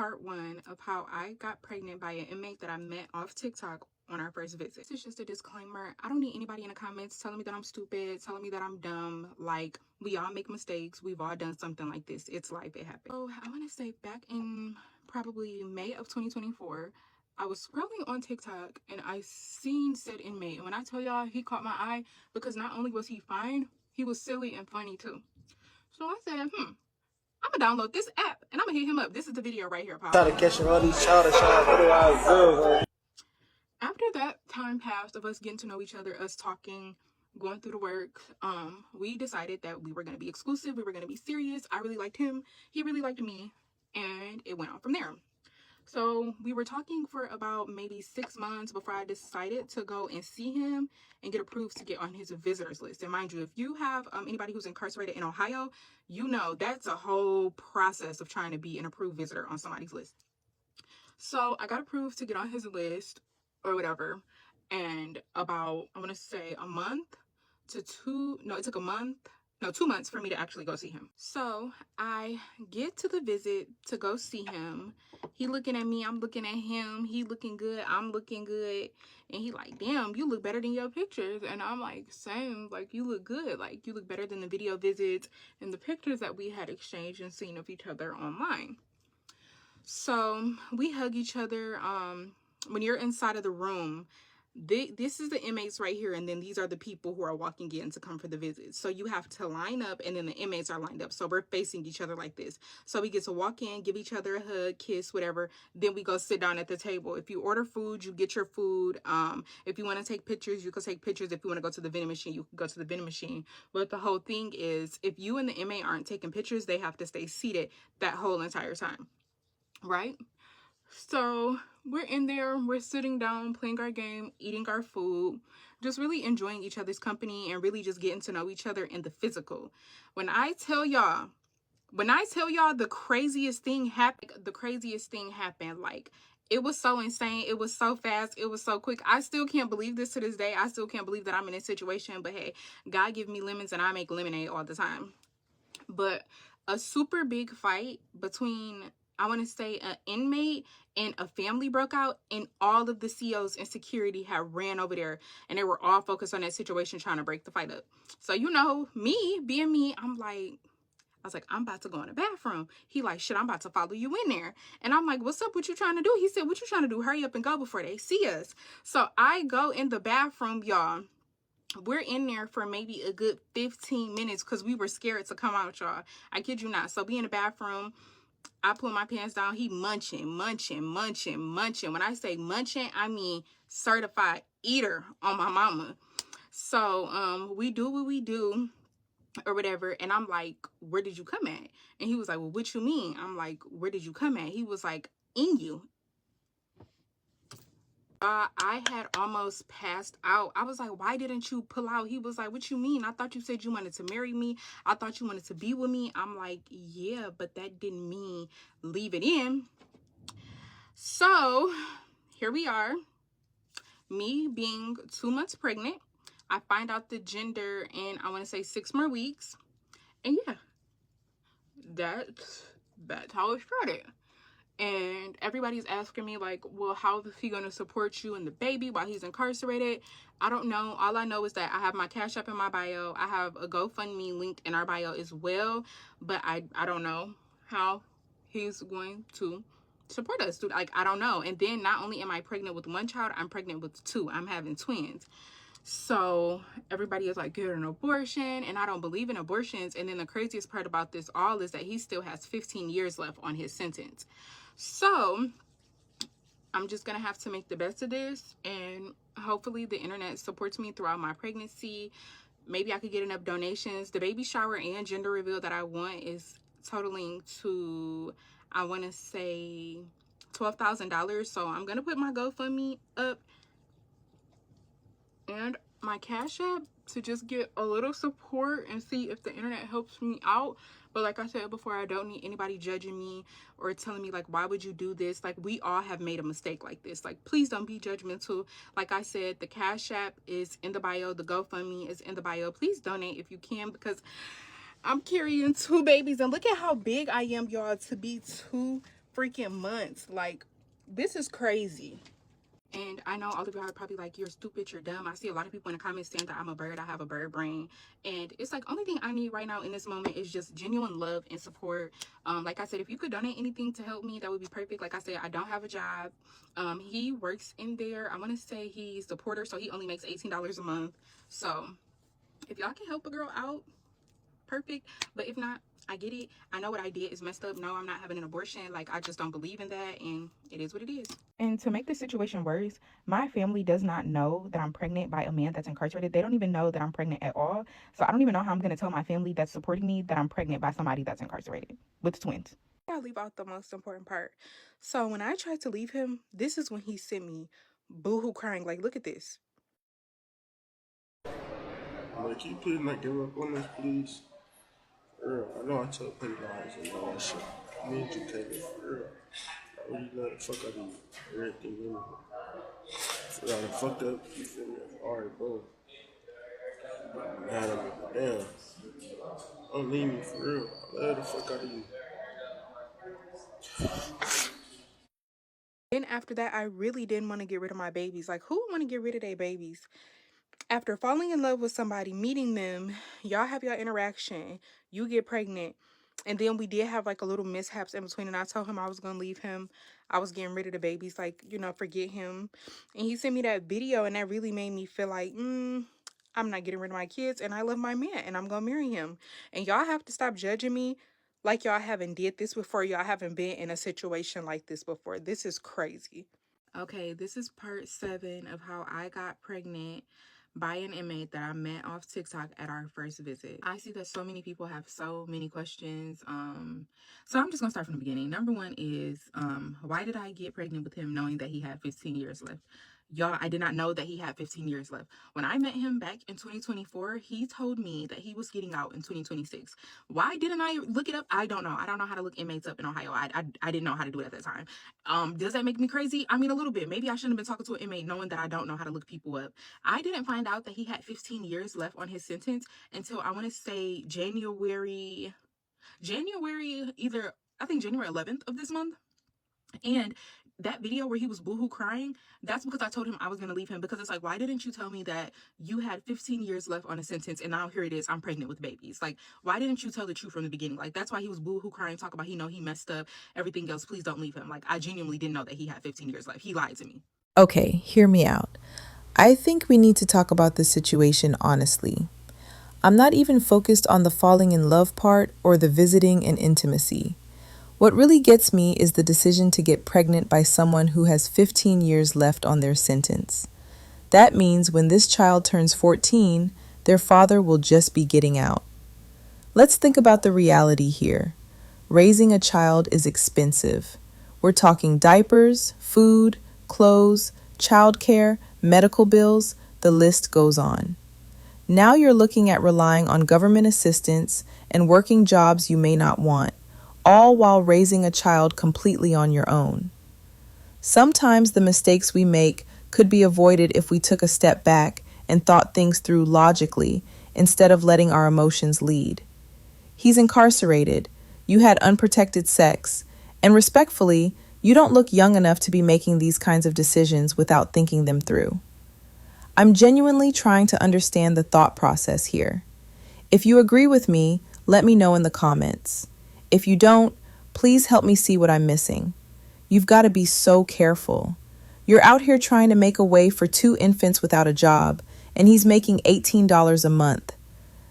part 1 of how I got pregnant by an inmate that I met off TikTok on our first visit. This is just a disclaimer. I don't need anybody in the comments telling me that I'm stupid, telling me that I'm dumb. Like, we all make mistakes. We've all done something like this. It's life. It happens. So I want to say back in probably May of 2024, I was scrolling on TikTok and I seen said inmate. And when I tell y'all, he caught my eye because not only was he fine, he was silly and funny too. So I said, I'm gonna download this app and I'm gonna hit him up. This is the video right here, Pop. Trying to catch all these childish videos. After that time passed of us getting to know each other, us talking, going through the work, we decided that we were gonna be exclusive. We were gonna be serious. I really liked him. He really liked me, and it went on from there. So we were talking for about maybe 6 months before I decided to go and see him and get approved to get on his visitors list. And mind you, if you have anybody who's incarcerated in Ohio, you know that's a whole process of trying to be an approved visitor on somebody's list. So I got approved to get on his list or whatever. And about, I want to say a month to it took a month. No, 2 months for me to actually go see him. So I get to the visit to go see him. He looking at me, I'm looking at him. He looking good, I'm looking good. And he like, damn, you look better than your pictures. And I'm like, same, like you look good. Like you look better than the video visits and the pictures that we had exchanged and seen of each other online. So we hug each other. When you're inside of the room, this is the inmates right here, and then these are the people who are walking in to come for the visit. So you have to line up, and then the inmates are lined up. So we're facing each other like this. So we get to walk in, give each other a hug, kiss, whatever. Then we go sit down at the table. If you order food, you get your food. If you want to take pictures, you can take pictures. If you want to go to the vending machine, you can go to the vending machine. But the whole thing is, if you and the inmate aren't taking pictures, they have to stay seated that whole entire time, right? So we're in there, we're sitting down, playing our game, eating our food, just really enjoying each other's company and really just getting to know each other in the physical. When I tell y'all the craziest thing happened, like it was so insane, it was so fast, it was so quick. I still can't believe this to this day. I still can't believe that I'm in this situation, but hey, God give me lemons and I make lemonade all the time. But a super big fight between, I want to say, an inmate and a family broke out, and all of the COs and security had ran over there, and they were all focused on that situation trying to break the fight up. So, you know, me being me, I was like, I'm about to go in the bathroom. He like, shit, I'm about to follow you in there. And I'm like, what's up? What you trying to do? He said, what you trying to do? Hurry up and go before they see us. So I go in the bathroom, y'all. We're in there for maybe a good 15 minutes because we were scared to come out, y'all. I kid you not. So be in the bathroom. I pull my pants down. He munching. When I say munching, I mean certified eater on my mama. So we do what we do or whatever. And I'm like, where did you come at? And he was like, well, what you mean? I'm like, where did you come at? He was like, in you. I had almost passed out. I was like, why didn't you pull out? He was like, what you mean? I thought you said you wanted to marry me. I thought you wanted to be with me. I'm like, yeah, but that didn't mean leave it in. So here we are, me being 2 months pregnant. I find out the gender in, I want to say 6 more weeks. And yeah, that's how it started. And everybody's asking me like, well, how is he going to support you and the baby while he's incarcerated? I don't know. All I know is that I have my Cash App in my bio. I have a GoFundMe linked in our bio as well. But I don't know how he's going to support us. Like, I don't know. And then not only am I pregnant with 1 child, I'm pregnant with 2. I'm having twins. So everybody is like, get an abortion. And I don't believe in abortions. And then the craziest part about this all is that he still has 15 years left on his sentence. So I'm just going to have to make the best of this. And hopefully the internet supports me throughout my pregnancy. Maybe I could get enough donations. The baby shower and gender reveal that I want is totaling to, I want to say, $12,000. So I'm going to put my GoFundMe up and my Cash App to just get a little support and see if the internet helps me out. But like I said before, I don't need anybody judging me or telling me like, why would you do this? Like, we all have made a mistake like this. Like, please don't be judgmental. Like I said, the Cash App is in the bio. The GoFundMe is in the bio. Please donate if you can, because I'm carrying 2 babies, and look at how big I am, y'all, to be 2 freaking months. Like, this is crazy. And I know all of y'all are probably like, you're stupid, you're dumb. I see a lot of people in the comments saying that I'm a bird, I have a bird brain. And it's like, only thing I need right now in this moment is just genuine love and support. Like I said, if you could donate anything to help me, that would be perfect. Like I said, I don't have a job. He works in there. I want to say he's the porter, so he only makes $18 a month. So if y'all can help a girl out, perfect. But if not, I get it. I know what I did is messed up. No, I'm not having an abortion. Like, I just don't believe in that, and it is what it is. And to make this situation worse, my family does not know that I'm pregnant by a man that's incarcerated. They don't even know that I'm pregnant at all. So I don't even know how I'm going to tell my family that's supporting me that I'm pregnant by somebody that's incarcerated with twins. I leave out the most important part. So when I tried to leave him, this is when he sent me boohoo crying. Like, look at this. Like, you please not give up on this, please. For real. I know I told petty lies and all that shit. I need you, Taylor, for real. I really love the fuck out of you. Everything in me. For real, I done fucked up. You feel me? Alright, bro. Mad at me. Damn. Don't leave me, for real. I love the fuck out of you. Then after that, I really didn't want to get rid of my babies. Like, who would want to get rid of their babies? After falling in love with somebody, meeting them, y'all have your interaction, you get pregnant, and then we did have like a little mishaps in between, and I told him I was gonna leave him. I was getting rid of the babies, like, you know, forget him. And he sent me that video, and that really made me feel like, I'm not getting rid of my kids, and I love my man, and I'm gonna marry him. And y'all have to stop judging me like y'all haven't did this before. Y'all haven't been in a situation like this before. This is crazy. Okay, this is part 7 of how I got pregnant by an inmate that I met off TikTok at our first visit. I see that so many people have so many questions. So I'm just gonna start from the beginning. Number one is, why did I get pregnant with him knowing that he had 15 years left? Y'all, I did not know that he had 15 years left. When I met him back in 2024, he told me that he was getting out in 2026. Why didn't I look it up? I don't know. I don't know how to look inmates up in Ohio. I didn't know how to do it at that time. Does that make me crazy? I mean, a little bit. Maybe I shouldn't have been talking to an inmate knowing that I don't know how to look people up. I didn't find out that he had 15 years left on his sentence until I want to say January, either, I think January 11th of this month. And that video where he was boohoo crying, that's because I told him I was going to leave him, because it's like, why didn't you tell me that you had 15 years left on a sentence and now here it is, I'm pregnant with babies? Like, why didn't you tell the truth from the beginning? Like, that's why he was boohoo crying, talk about, he messed up, everything else, please don't leave him. Like, I genuinely didn't know that he had 15 years left. He lied to me. Okay, hear me out. I think we need to talk about this situation honestly. I'm not even focused on the falling in love part or the visiting and intimacy. What really gets me is the decision to get pregnant by someone who has 15 years left on their sentence. That means when this child turns 14, their father will just be getting out. Let's think about the reality here. Raising a child is expensive. We're talking diapers, food, clothes, childcare, medical bills, the list goes on. Now you're looking at relying on government assistance and working jobs you may not want, all while raising a child completely on your own. Sometimes the mistakes we make could be avoided if we took a step back and thought things through logically instead of letting our emotions lead. He's incarcerated, you had unprotected sex, and respectfully, you don't look young enough to be making these kinds of decisions without thinking them through. I'm genuinely trying to understand the thought process here. If you agree with me, let me know in the comments. If you don't, please help me see what I'm missing. You've got to be so careful. You're out here trying to make a way for 2 infants without a job, and he's making $18 a month.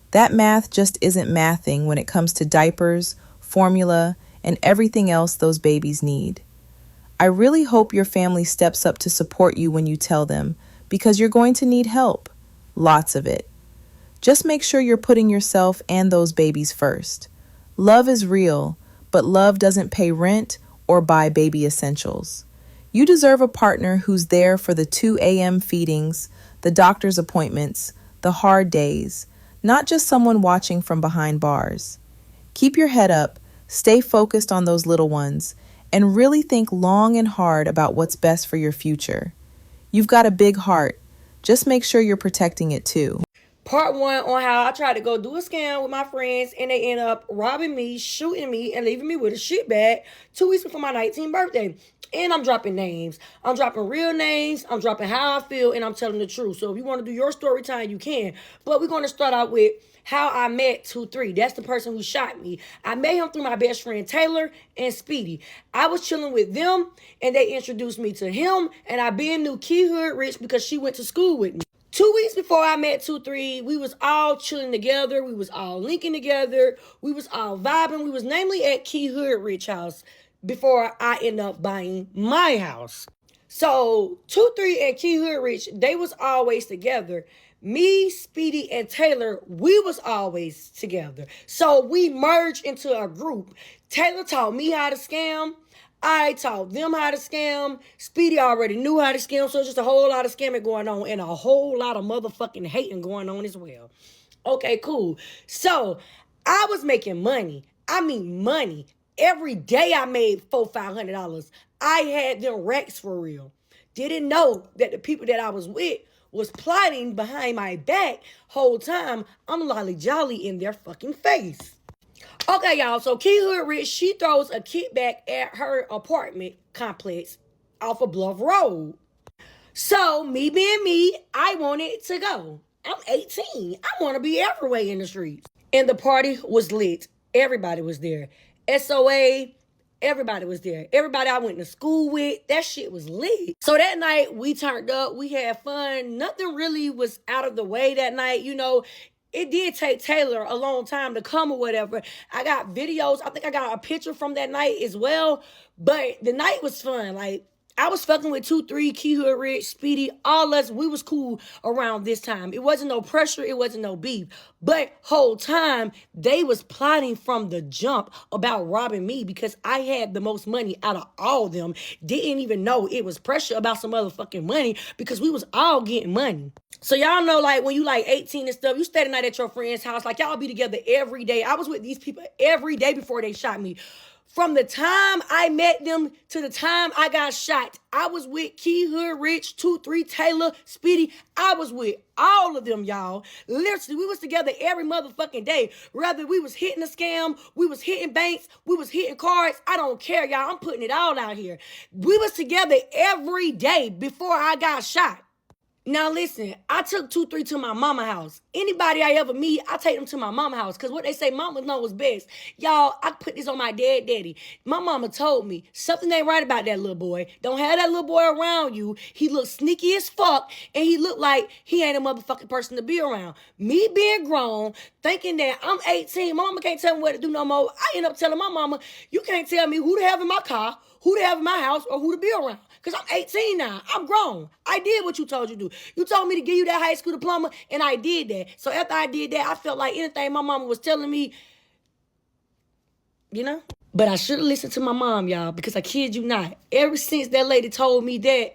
That math just isn't mathing when it comes to diapers, formula, and everything else those babies need. I really hope your family steps up to support you when you tell them, because you're going to need help. Lots of it. Just make sure you're putting yourself and those babies first. Love is real, but love doesn't pay rent or buy baby essentials. You deserve a partner who's there for the 2 a.m. feedings, the doctor's appointments, the hard days, not just someone watching from behind bars. Keep your head up, stay focused on those little ones, and really think long and hard about what's best for your future. You've got a big heart. Just make sure you're protecting it too. Part one on how I tried to go do a scam with my friends and they end up robbing me, shooting me, and leaving me with a shit bag 2 weeks before my 19th birthday. And I'm dropping names. I'm dropping real names. I'm dropping how I feel, and I'm telling the truth. So if you want to do your story time, you can. But we're going to start out with how I met 2-3. That's the person who shot me. I met him through my best friend Taylor and Speedy. I was chilling with them, and they introduced me to him, and I been knew Key Hood Rich because she went to school with me. 2 weeks before I met 2-3, we was all chilling together. We was all linking together. We was all vibing. We was namely at Key Hood Rich house before I end up buying my house. So 2-3 and Key Hood Rich, they was always together. Me, Speedy, and Taylor, we was always together. So we merged into a group. Taylor taught me how to scam. I taught them how to scam. Speedy already knew how to scam, so it's just a whole lot of scamming going on and a whole lot of motherfucking hating going on as well. Okay, cool. So I was making money. I mean money. Every day I made $400-$500. I had them racks for real. Didn't know that the people that I was with was plotting behind my back whole time. I'm lolly jolly in their fucking face. Okay, y'all. So Key Hood Rich, she throws a kickback at her apartment complex off of Bluff Road. So me being me, I wanted to go. I'm 18. I want to be everywhere in the streets. And the party was lit. Everybody was there. SOA, everybody was there. Everybody I went to school with, that shit was lit. So that night we turned up. We had fun. Nothing really was out of the way that night. You know, it did take Taylor a long time to come or whatever. I got videos. I think I got a picture from that night as well. But the night was fun. Like, I was fucking with 2-3, Key Hood Rich, Speedy, all us. We was cool around this time. It wasn't no pressure. It wasn't no beef. But whole time, they was plotting from the jump about robbing me because I had the most money out of all of them. Didn't even know it was pressure about some motherfucking money because we was all getting money. So y'all know, like, when you like 18 and stuff, you stay the night at your friend's house. Like, y'all be together every day. I was with these people every day before they shot me. From the time I met them to the time I got shot, I was with Key Hood Rich, 2-3, Taylor, Speedy. I was with all of them, y'all. Literally, we was together every motherfucking day. Whether we was hitting a scam, we was hitting banks, we was hitting cards. I don't care, y'all. I'm putting it all out here. We was together every day before I got shot. Now listen, I took 2-3 to my mama house. Anybody I ever meet, I take them to my mama house. Cause what they say mama know is best. Y'all, I put this on my daddy. My mama told me something ain't right about that little boy. Don't have that little boy around you. He look sneaky as fuck. And he look like he ain't a motherfucking person to be around. Me being grown, thinking that I'm 18, my mama can't tell me what to do no more. I end up telling my mama, you can't tell me who to have in my car, who to have in my house, or who to be around. Because I'm 18 now. I'm grown. I did what you told you to do. You told me to give you that high school diploma, and I did that. So after I did that, I felt like anything my mama was telling me, you know? But I should have listened to my mom, y'all, because I kid you not. Ever since that lady told me that,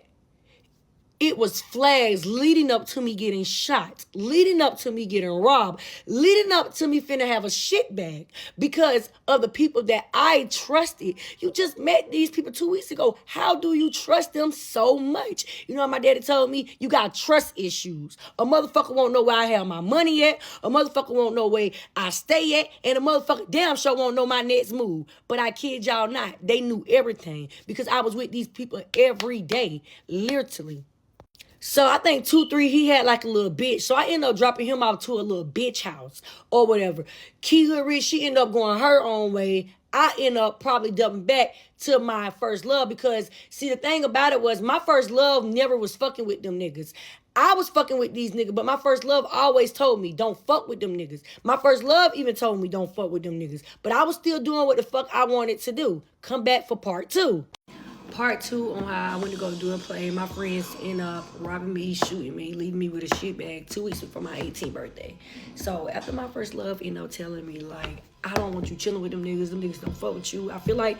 it was flags leading up to me getting shot, leading up to me getting robbed, leading up to me finna have a shit bag because of the people that I trusted. You just met these people 2 weeks ago. How do you trust them so much? You know what my daddy told me? You got trust issues. A motherfucker won't know where I have my money at. A motherfucker won't know where I stay at. And a motherfucker damn sure won't know my next move. But I kid y'all not. They knew everything because I was with these people every day, literally. So I think 2-3, he had like a little bitch. So I ended up dropping him off to a little bitch house or whatever. Key Hood Rich, she ended up going her own way. I end up probably doubling back to my first love because, see, the thing about it was my first love never was fucking with them niggas. I was fucking with these niggas, but my first love always told me, don't fuck with them niggas. My first love even told me, don't fuck with them niggas. But I was still doing what the fuck I wanted to do. Come back for part 2. Part 2 on how I went to go do a play. My friends end up robbing me, shooting me, leaving me with a shit bag 2 weeks before my 18th birthday. So after my first love ended up telling me, like, I don't want you chilling with them niggas. Them niggas don't fuck with you. I feel like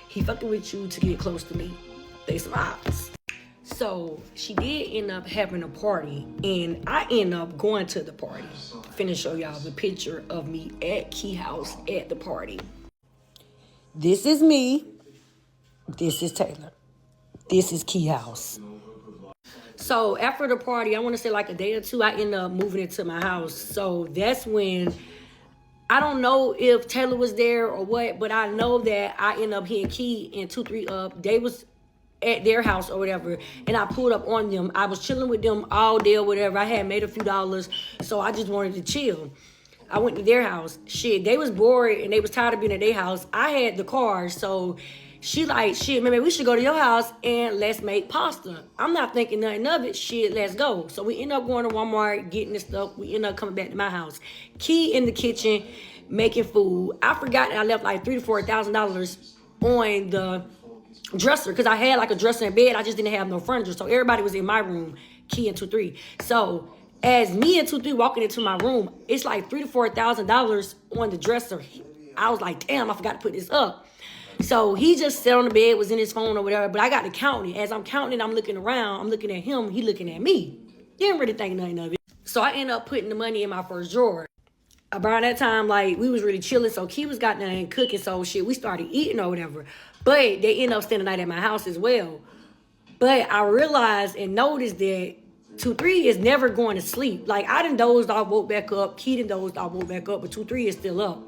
he fucking with you to get close to me. They some ops. So she did end up having a party, and I end up going to the party. Finna show y'all the picture of me at Key House at the party. This is me. This is Taylor. This is Key House. So after the party, I want to say like a day or two, I ended up moving into my house. So that's when I don't know if Taylor was there or what, but I know that I ended up hitting Key and 2-3 up. They was at their house or whatever, and I pulled up on them. I was chilling with them all day or whatever. I had made a few dollars, so I just wanted to chill. I went to their house. Shit, they was bored and they was tired of being at their house. I had the car, so she like, shit, maybe we should go to your house and let's make pasta. I'm not thinking nothing of it. Shit, let's go. So we end up going to Walmart, getting this stuff. We end up coming back to my house. Key in the kitchen, making food. I forgot that I left like $3,000 to $4,000 on the dresser because I had like a dresser in bed. I just didn't have no furniture. So everybody was in my room, Key and 2-3. So as me and 2-3 walking into my room, it's like $3,000 to $4,000 on the dresser. I was like, damn, I forgot to put this up. So he just sat on the bed, was in his phone or whatever, but I got to count it. As I'm counting it, I'm looking around, I'm looking at him, he looking at me. Didn't really think nothing of it. So I ended up putting the money in my first drawer. Around that time, like, we was really chilling, so Key was got done cooking, so shit, we started eating or whatever. But they ended up staying the night at my house as well. But I realized and noticed that 2-3 is never going to sleep. Like, I done dozed off, woke back up. Key done dozed off, woke back up, but 2-3 is still up.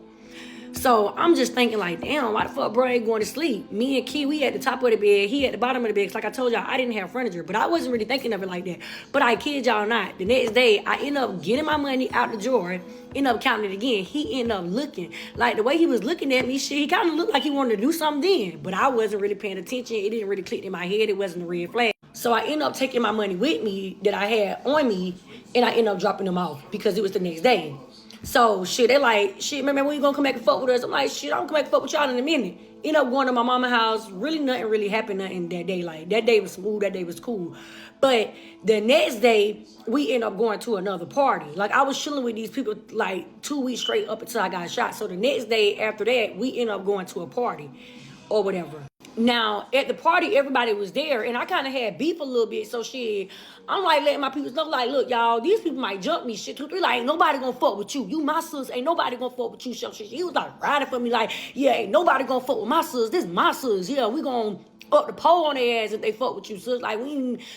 So I'm just thinking like, damn, why the fuck bro ain't going to sleep? Me and Key, we at the top of the bed, he at the bottom of the bed. Cause like I told y'all, I didn't have furniture, but I wasn't really thinking of it like that. But I kid y'all not, the next day, I end up getting my money out the drawer, end up counting it again. He ended up looking, like the way he was looking at me, shit, he kind of looked like he wanted to do something then. But I wasn't really paying attention. It didn't really click in my head. It wasn't a red flag. So I ended up taking my money with me that I had on me, and I ended up dropping them off because it was the next day. So shit, they like, shit, man, when you gonna come back and fuck with us? I'm like, shit, I'm gonna come back and fuck with y'all in a minute. End up going to my mama's house. Really nothing really happened nothing that day. Like, that day was smooth, that day was cool. But the next day, we end up going to another party. Like, I was chilling with these people like 2 weeks straight up until I got shot. So the next day after that, we end up going to a party or whatever. Now, at the party, everybody was there, and I kind of had beef a little bit, so shit, I'm like letting my people know, like, look, y'all, these people might jump me, shit, 2-3, like, ain't nobody gonna fuck with you. You my sis, ain't nobody gonna fuck with you, shit. He was like riding for me, like, yeah, ain't nobody gonna fuck with my sis. This is my sis. Yeah, we gonna up the pole on their ass if they fuck with you, sis. Like,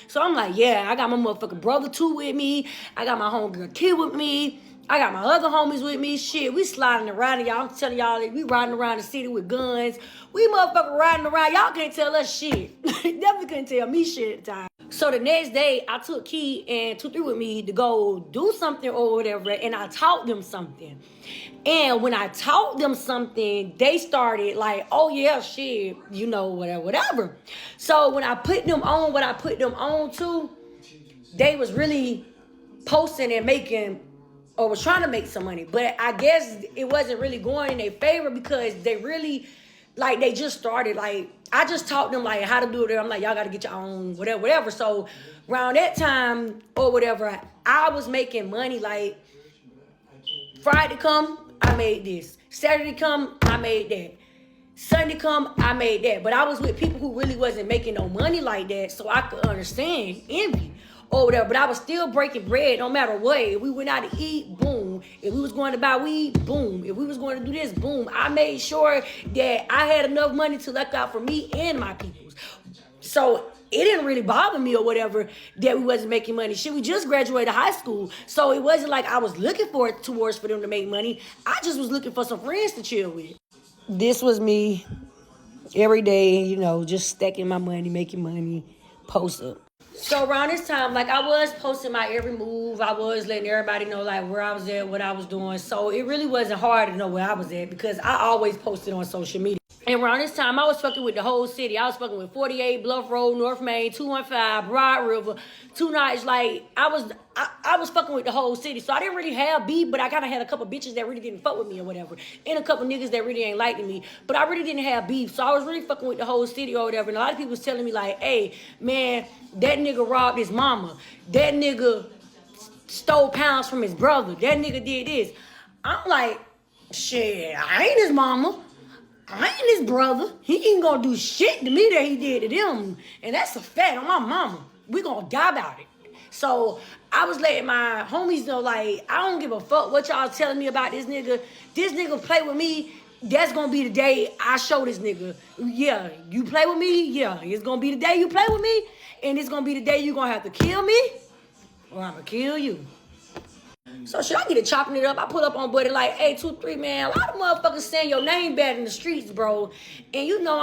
so I'm like, yeah, I got my motherfucking brother too with me. I got my homegirl kid with me. I got my other homies with me. Shit, we sliding around, y'all. I'm telling y'all, we riding around the city with guns. We motherfucking riding around. Y'all can't tell us shit. Definitely couldn't tell me shit at the time. So the next day, I took Key and 2-3 with me to go do something or whatever, and I taught them something. And when I taught them something, they started like, oh yeah, shit, you know, whatever, whatever. So when I put them on what I put them on to, they was really posting and making, or was trying to make some money. But I guess it wasn't really going in their favor because they really, like, they just started. Like, I just taught them, like, how to do it. I'm like, y'all got to get your own whatever, whatever. So around that time or whatever, I was making money. Like, Friday come, I made this. Saturday come, I made that. Sunday come, I made that. But I was with people who really wasn't making no money like that, so I could understand envy or whatever. But I was still breaking bread no matter what. If we went out to eat, boom. If we was going to buy weed, boom. If we was going to do this, boom. I made sure that I had enough money to look out for me and my peoples. So it didn't really bother me or whatever that we wasn't making money. Shit, we just graduated high school. So it wasn't like I was looking for them to make money. I just was looking for some friends to chill with. This was me every day, you know, just stacking my money, making money, post up. So around this time, like, I was posting my every move. I was letting everybody know, like, where I was at, what I was doing. So it really wasn't hard to know where I was at because I always posted on social media. And around this time, I was fucking with the whole city. I was fucking with 48, Bluff Road, North Main, 215, Broad River, 2 Nights. Like, I was fucking with the whole city. So I didn't really have beef, but I kind of had a couple bitches that really didn't fuck with me or whatever. And a couple niggas that really ain't liking me. But I really didn't have beef. So I was really fucking with the whole city or whatever. And a lot of people was telling me, like, hey, man, that nigga robbed his mama. That nigga stole pounds from his brother. That nigga did this. I'm like, shit, I ain't his mama. I ain't his brother. He ain't gonna do shit to me that he did to them. And that's a fact on my mama. We gonna die about it. So I was letting my homies know, like, I don't give a fuck what y'all telling me about this nigga. This nigga play with me. that's gonna be the day I show this nigga, yeah, you play with me, yeah, it's gonna be the day you play with me, and it's gonna be the day you gonna have to kill me, or I'm gonna kill you. So shit, I get it chopping it up. I pull up on Buddy like, hey, 2-3, man. A lot of motherfuckers saying your name bad in the streets, bro. And you know,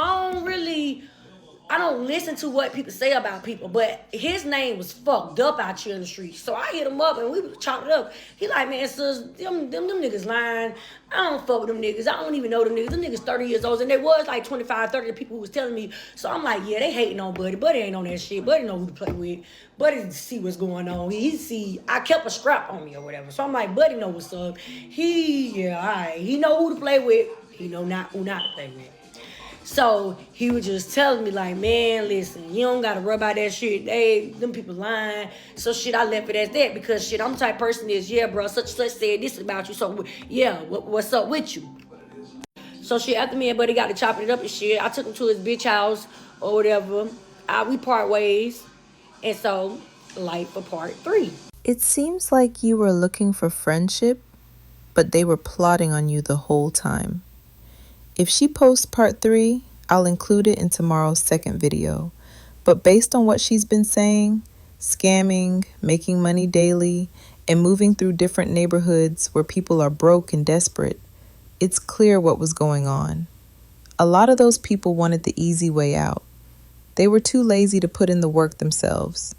I don't listen to what people say about people, but his name was fucked up out here in the streets. So I hit him up and we chopped it up. He like, man, sis, them niggas lying. I don't fuck with them niggas. I don't even know them niggas. Them niggas 30 years old. And they was like 25, 30 people who was telling me. So I'm like, yeah, they hating on Buddy. Buddy ain't on that shit. Buddy know who to play with. Buddy see what's going on. He see, I kept a strap on me or whatever. So I'm like, Buddy know what's up. Yeah, all right. He know who to play with. He know who not to play with. So he was just telling me like, man, listen, you don't gotta worry about that shit. Them people lying. So shit, I left it as that because shit, I'm the type of person is, yeah, bro, such and such said this about you. So yeah, what's up with you? So shit, after me and Buddy got to chopping it up and shit, I took him to his bitch house or whatever. We part ways, and so life for part 3. It seems like you were looking for friendship, but they were plotting on you the whole time. If she posts part 3, I'll include it in tomorrow's second video. But based on what she's been saying, scamming, making money daily, and moving through different neighborhoods where people are broke and desperate, it's clear what was going on. A lot of those people wanted the easy way out. They were too lazy to put in the work themselves.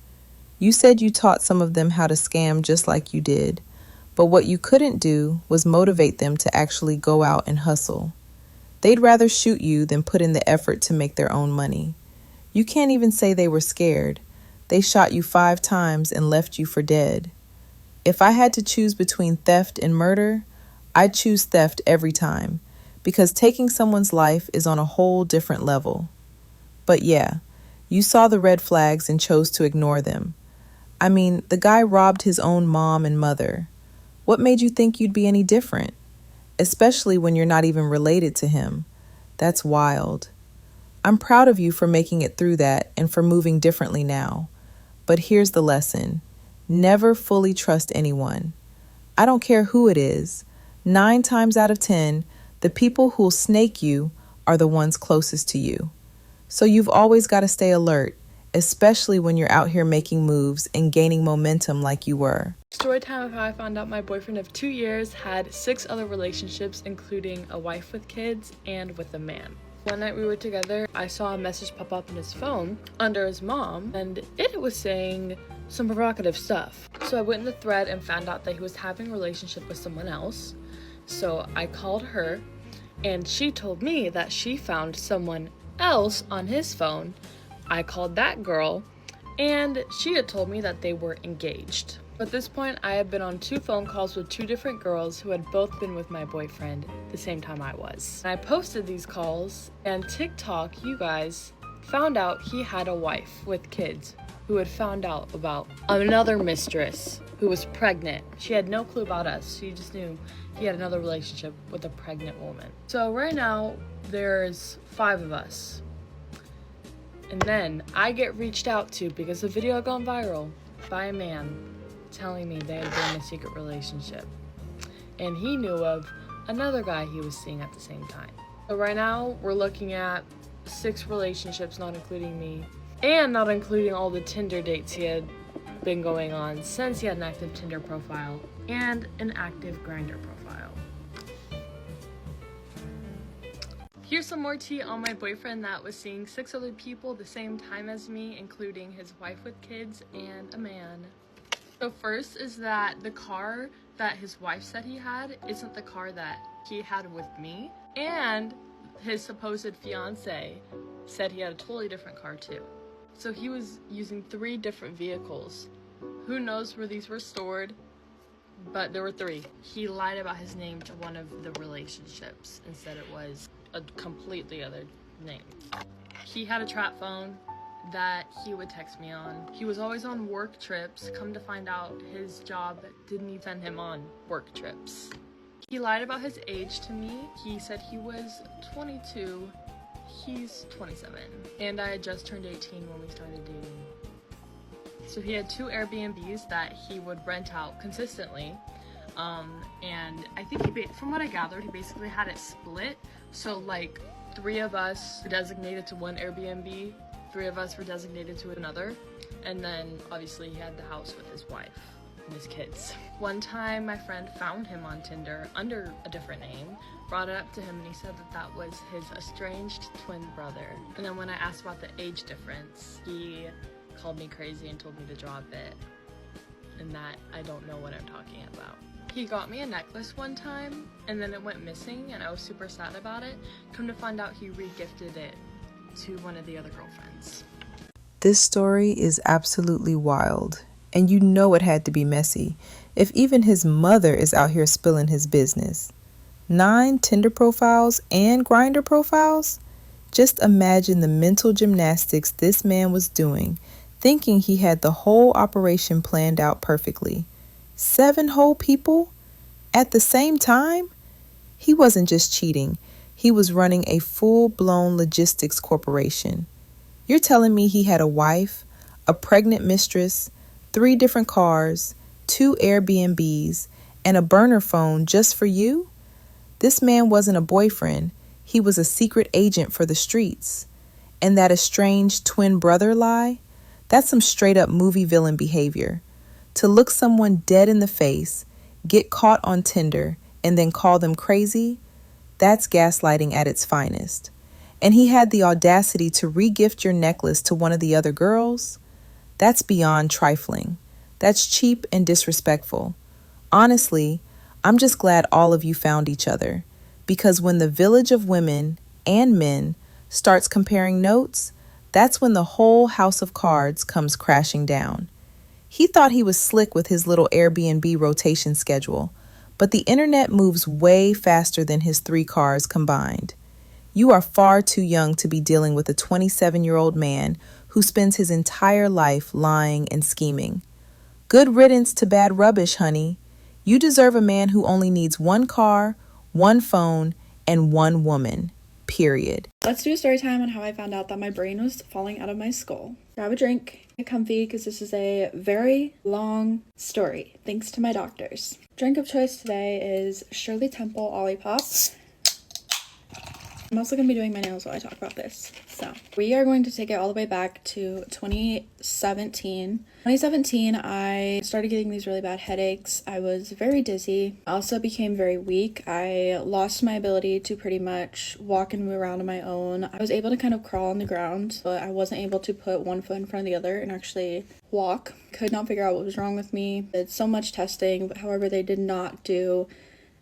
You said you taught some of them how to scam just like you did, but what you couldn't do was motivate them to actually go out and hustle. They'd rather shoot you than put in the effort to make their own money. You can't even say they were scared. They shot you 5 times and left you for dead. If I had to choose between theft and murder, I'd choose theft every time, because taking someone's life is on a whole different level. But yeah, you saw the red flags and chose to ignore them. I mean, the guy robbed his own mom and mother. What made you think you'd be any different? Especially when you're not even related to him. That's wild. I'm proud of you for making it through that and for moving differently now. But here's the lesson. Never fully trust anyone. I don't care who it is. 9 times out of 10, the people who'll snake you are the ones closest to you. So you've always got to stay alert, especially when you're out here making moves and gaining momentum like you were. Story time of how I found out my boyfriend of 2 years had 6 other relationships, including a wife with kids and with a man. One night we were together, I saw a message pop up in his phone under his mom, and it was saying some provocative stuff. So I went in the thread and found out that he was having a relationship with someone else. So I called her, and she told me that she found someone else on his phone. I called that girl, and she had told me that they were engaged. At this point, I had been on 2 phone calls with 2 different girls who had both been with my boyfriend the same time I was. I posted these calls, and TikTok, you guys, found out he had a wife with kids who had found out about another mistress who was pregnant. She had no clue about us. She just knew he had another relationship with a pregnant woman. So right now, there's 5 of us. And then I get reached out to, because the video had gone viral, by a man telling me they had been in a secret relationship. And he knew of another guy he was seeing at the same time. So right now, we're looking at 6 relationships, not including me, and not including all the Tinder dates he had been going on since he had an active Tinder profile and an active Grindr profile. Here's some more tea on my boyfriend that was seeing 6 other people the same time as me, including his wife with kids and a man. So first is that the car that his wife said he had isn't the car that he had with me, and his supposed fiance said he had a totally different car too. So he was using 3 different vehicles. Who knows where these were stored, but there were 3. He lied about his name to one of the relationships and said it was a completely other name. He had a trap phone that he would text me on. He was always on work trips. Come to find out, his job didn't even send him on work trips. He lied about his age to me. He said he was 22. He's 27. And I had just turned 18 when we started dating. So he had 2 Airbnbs that he would rent out consistently. And I think from what I gathered, he basically had it split. So like 3 of us were designated to one Airbnb, 3 of us were designated to another, and then obviously he had the house with his wife and his kids. One time my friend found him on Tinder under a different name, brought it up to him, and he said that was his estranged twin brother. And then when I asked about the age difference, he called me crazy and told me to drop it, and that I don't know what I'm talking about. He got me a necklace one time, and then it went missing, and I was super sad about it. Come to find out, he re-gifted it to one of the other girlfriends. This story is absolutely wild, and you know it had to be messy if even his mother is out here spilling his business. 9 Tinder profiles and Grindr profiles? Just imagine the mental gymnastics this man was doing, thinking he had the whole operation planned out perfectly. 7 whole people? At the same time? He wasn't just cheating. He was running a full-blown logistics corporation. You're telling me he had a wife, a pregnant mistress, 3 different cars, 2 Airbnbs, and a burner phone just for you? This man wasn't a boyfriend. He was a secret agent for the streets. And that estranged twin brother lie? That's some straight-up movie villain behavior. To look someone dead in the face, get caught on Tinder, and then call them crazy, that's gaslighting at its finest. And he had the audacity to re-gift your necklace to one of the other girls? That's beyond trifling. That's cheap and disrespectful. Honestly, I'm just glad all of you found each other, because when the village of women and men starts comparing notes, that's when the whole house of cards comes crashing down. He thought he was slick with his little Airbnb rotation schedule, but the internet moves way faster than his 3 cars combined. You are far too young to be dealing with a 27-year-old man who spends his entire life lying and scheming. Good riddance to bad rubbish, honey. You deserve a man who only needs 1 car, 1 phone, and 1 woman. Period. Let's do a story time on how I found out that my brain was falling out of my skull. Grab a drink, get comfy, because this is a very long story, thanks to my doctors. Drink of choice today is Shirley Temple Olipop. I'm also going to be doing my nails while I talk about this. So we are going to take it all the way back to 2017. 2017, I started getting these really bad headaches. I was very dizzy. I also became very weak. I lost my ability to pretty much walk and move around on my own. I was able to kind of crawl on the ground, but I wasn't able to put one foot in front of the other and actually walk. Could not figure out what was wrong with me. Did so much testing, but however, they did not do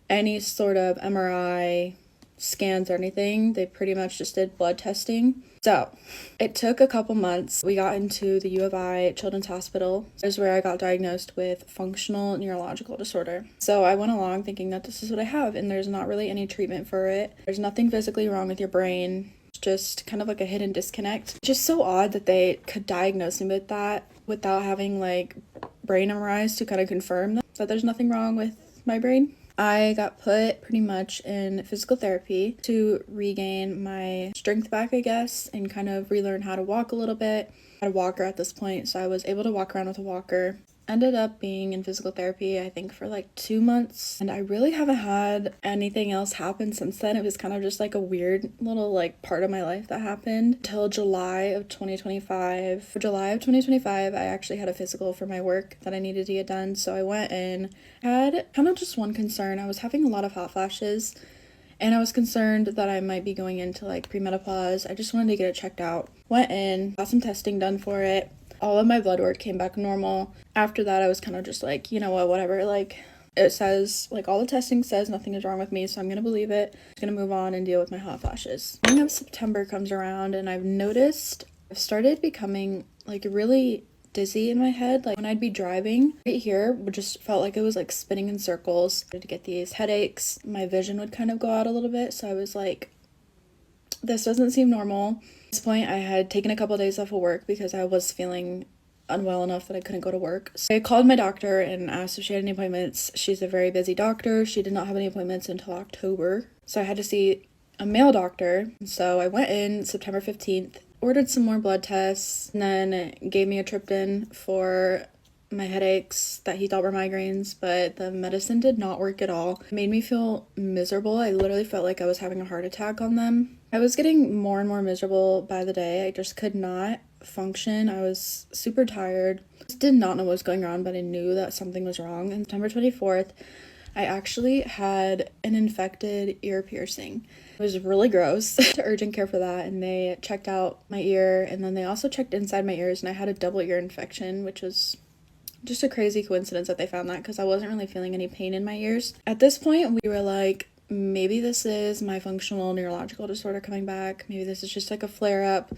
any sort of MRI scans or anything. They pretty much just did blood testing. So it took a couple months. We got into the U of I Children's Hospital. This is where I got diagnosed with functional neurological disorder. So I went along thinking that this is what I have, and there's not really any treatment for it. There's nothing physically wrong with your brain. It's just kind of like a hidden disconnect. It's just so odd that they could diagnose me with that without having like brain MRIs to kind of confirm that there's nothing wrong with my brain. I got put pretty much in physical therapy to regain my strength back, I guess, and kind of relearn how to walk a little bit. I had a walker at this point, so I was able to walk around with a walker. Ended up being in physical therapy, I think, for like 2 months, and I really haven't had anything else happen since then. It was kind of just like a weird little like part of my life that happened till July of 2025. For July of 2025, I actually had a physical for my work that I needed to get done, so I went in. I had kind of just one concern. I was having a lot of hot flashes, and I was concerned that I might be going into like premenopause. I just wanted to get it checked out. Went in, got some testing done for it. All of my blood work came back normal. After that, I was kind of just like, you know what, whatever. Like, it says, like, all the testing says nothing is wrong with me, so I'm going to believe it. I'm going to move on and deal with my hot flashes. Beginning of September comes around, and I've noticed I've started becoming, like, really dizzy in my head. Like, when I'd be driving, right here, it just felt like it was, like, spinning in circles. To get these headaches, my vision would kind of go out a little bit, so I was like, this doesn't seem normal. At this point, I had taken a couple of days off of work because I was feeling unwell enough that I couldn't go to work. So I called my doctor and asked if she had any appointments. She's a very busy doctor. She did not have any appointments until October. So I had to see a male doctor. So I went in September 15th, ordered some more blood tests, and then gave me a triptan for my headaches that he thought were migraines, but the medicine did not work at all. It made me feel miserable. I literally felt like I was having a heart attack on them. I was getting more and more miserable by the day. I just could not function. I was super tired. I just did not know what was going on, but I knew that something was wrong. And September 24th, I actually had an infected ear piercing. It was really gross. To urgent care for that, and they checked out my ear, and then they also checked inside my ears, and I had a double ear infection, which was just a crazy coincidence that they found that because I wasn't really feeling any pain in my ears. At this point, we were like, maybe this is my functional neurological disorder coming back. Maybe this is just like a flare up.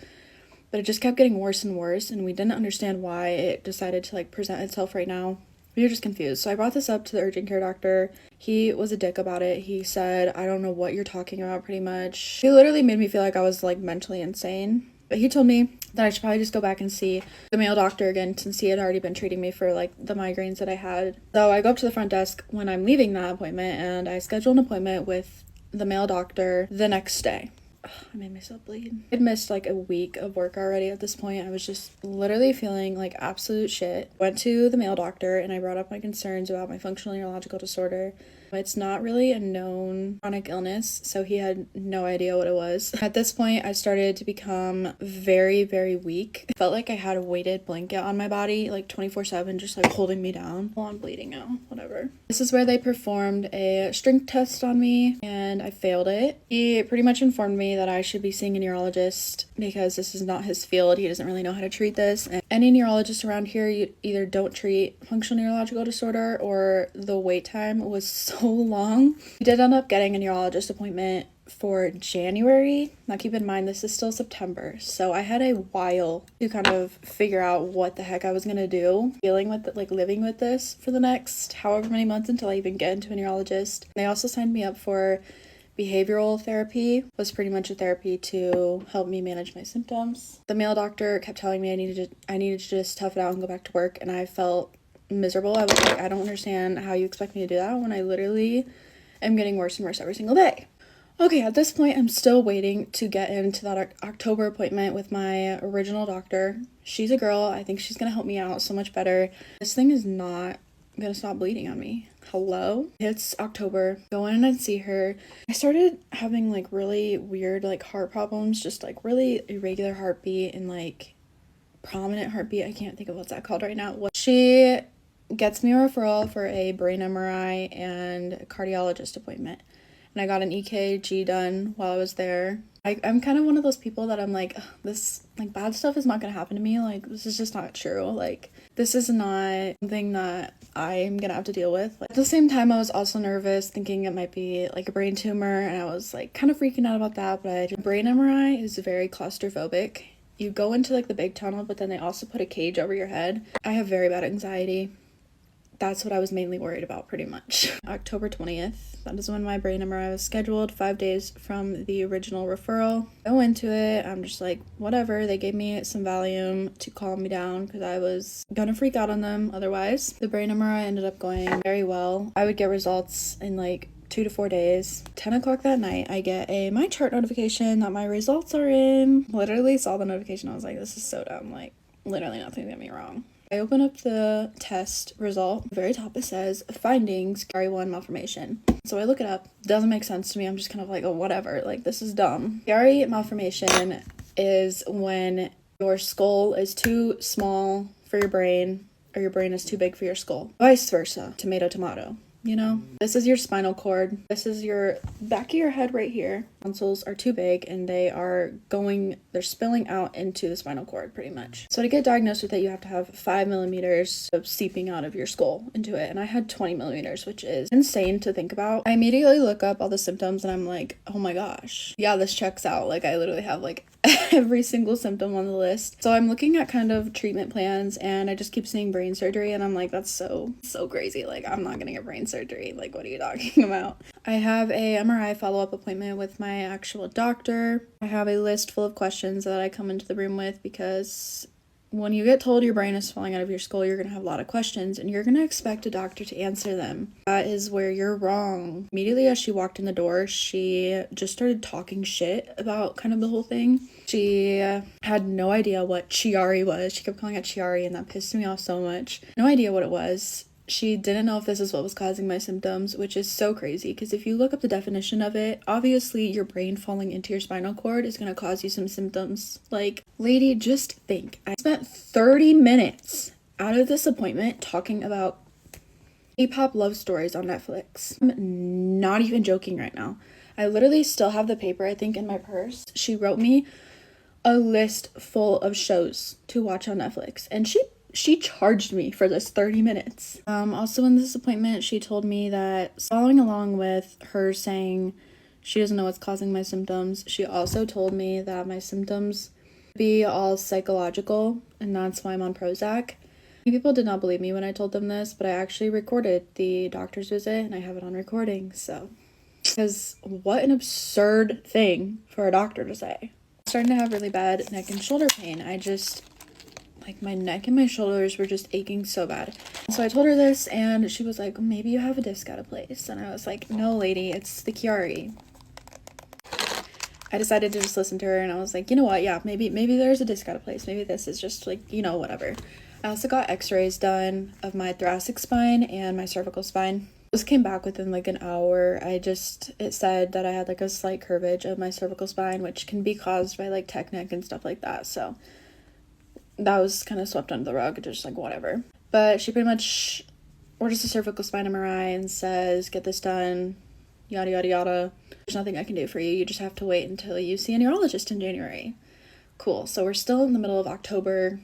But it just kept getting worse and worse, and we didn't understand why it decided to like present itself right now. We were just confused. So I brought this up to the urgent care doctor. He was a dick about it. He said, I don't know what you're talking about, pretty much. He literally made me feel like I was like mentally insane. But he told me that I should probably just go back and see the male doctor again since he had already been treating me for like the migraines that I had. So I go up to the front desk when I'm leaving that appointment and I schedule an appointment with the male doctor the next day. I made myself bleed. I'd missed like a week of work already at this point. I was just literally feeling like absolute shit. Went to the male doctor and I brought up my concerns about my functional neurological disorder. It's not really a known chronic illness, so he had no idea what it was. At this point, I started to become very, very weak. I felt like I had a weighted blanket on my body, like 24/7, just like holding me down. Well, I'm bleeding now, whatever. This is where they performed a strength test on me, and I failed it. He pretty much informed me that I should be seeing a neurologist because this is not his field. He doesn't really know how to treat this. And any neurologist around here, you either don't treat functional neurological disorder or the wait time was so long. We did end up getting a neurologist appointment for January. Now keep in mind this is still September, so I had a while to kind of figure out what the heck I was gonna do, dealing with it, like living with this for the next however many months until I even get into a neurologist. They also signed me up for behavioral therapy. It was pretty much a therapy to help me manage my symptoms. The male doctor kept telling me I needed to just tough it out and go back to work, and I felt miserable. I was like, I don't understand how you expect me to do that when I literally am getting worse and worse every single day. Okay, at this point, I'm still waiting to get into that October appointment with my original doctor. She's a girl. I think she's gonna help me out so much better. This thing is not gonna stop bleeding on me. Hello? It's October. Go in and see her. I started having like really weird like heart problems, just like really irregular heartbeat and like prominent heartbeat. I can't think of what's that called right now. She gets me a referral for a brain MRI and a cardiologist appointment. And I got an EKG done while I was there. I'm kind of one of those people that I'm like, this, like, bad stuff is not going to happen to me. Like, this is just not true. Like, this is not something that I'm going to have to deal with. Like, at the same time, I was also nervous, thinking it might be, like, a brain tumor. And I was, like, kind of freaking out about that. But brain MRI is very claustrophobic. You go into, like, the big tunnel, but then they also put a cage over your head. I have very bad anxiety. That's what I was mainly worried about, pretty much. October 20th, that is when my brain MRI was scheduled, 5 days from the original referral. I go into it, I'm just like, whatever. They gave me some Valium to calm me down because I was gonna freak out on them otherwise. The brain MRI ended up going very well. I would get results in like 2 to 4 days. 10 o'clock that night, I get a My Chart notification that my results are in. Literally saw the notification, I was like, this is so dumb. Like, literally nothing get me wrong. I open up the test result. At the very top it says findings CRE1 malformation. So I look it up. Doesn't make sense to me. I'm just kind of like, oh, whatever. Like, this is dumb. CRE malformation is when your skull is too small for your brain or your brain is too big for your skull. Vice versa. Tomato, tomato. You know, this is your spinal cord. This is your back of your head right here. Tonsils are too big and they're spilling out into the spinal cord pretty much. So to get diagnosed with it, you have to have 5 millimeters of seeping out of your skull into it. And I had 20 millimeters, which is insane to think about. I immediately look up all the symptoms and I'm like, oh my gosh. Yeah, this checks out. Like, I literally have like every single symptom on the list. So I'm looking at kind of treatment plans and I just keep seeing brain surgery and I'm like, that's so crazy. Like, I'm not gonna get brain surgery. Like, what are you talking about? I have a MRI follow-up appointment with my actual doctor. I have a list full of questions that I come into the room with because when you get told your brain is falling out of your skull, you're going to have a lot of questions and you're going to expect a doctor to answer them. That is where you're wrong. Immediately as she walked in the door, she just started talking shit about kind of the whole thing. She had no idea what Chiari was. She kept calling it Chiari, and that pissed me off so much. No idea what it was. She didn't know if this is what was causing my symptoms, which is so crazy because if you look up the definition of it, obviously your brain falling into your spinal cord is going to cause you some symptoms. Like, lady, just think. I spent 30 minutes out of this appointment talking about K-pop love stories on Netflix. I'm not even joking right now. I literally still have the paper, I think, in my purse. She wrote me a list full of shows to watch on Netflix, and she charged me for this 30 minutes. Also in this appointment, she told me that following along with her saying she doesn't know what's causing my symptoms, she also told me that my symptoms be all psychological, and that's why I'm on Prozac. Many people did not believe me when I told them this, but I actually recorded the doctor's visit, and I have it on recording, so. Because what an absurd thing for a doctor to say. I'm starting to have really bad neck and shoulder pain. Like, my neck and my shoulders were just aching so bad. So I told her this, and she was like, maybe you have a disc out of place. And I was like, no, lady, it's the Chiari. I decided to just listen to her, and I was like, you know what, yeah, maybe there's a disc out of place. Maybe this is just, like, you know, whatever. I also got x-rays done of my thoracic spine and my cervical spine. Those came back within, like, an hour. It said that I had, like, a slight curvage of my cervical spine, which can be caused by, like, tech neck and stuff like that, so that was kind of swept under the rug, just like whatever. But she pretty much orders a cervical spine MRI and says, get this done, yada yada yada. There's nothing I can do for you. You just have to wait until you see a neurologist in January. Cool. So we're still in the middle of October,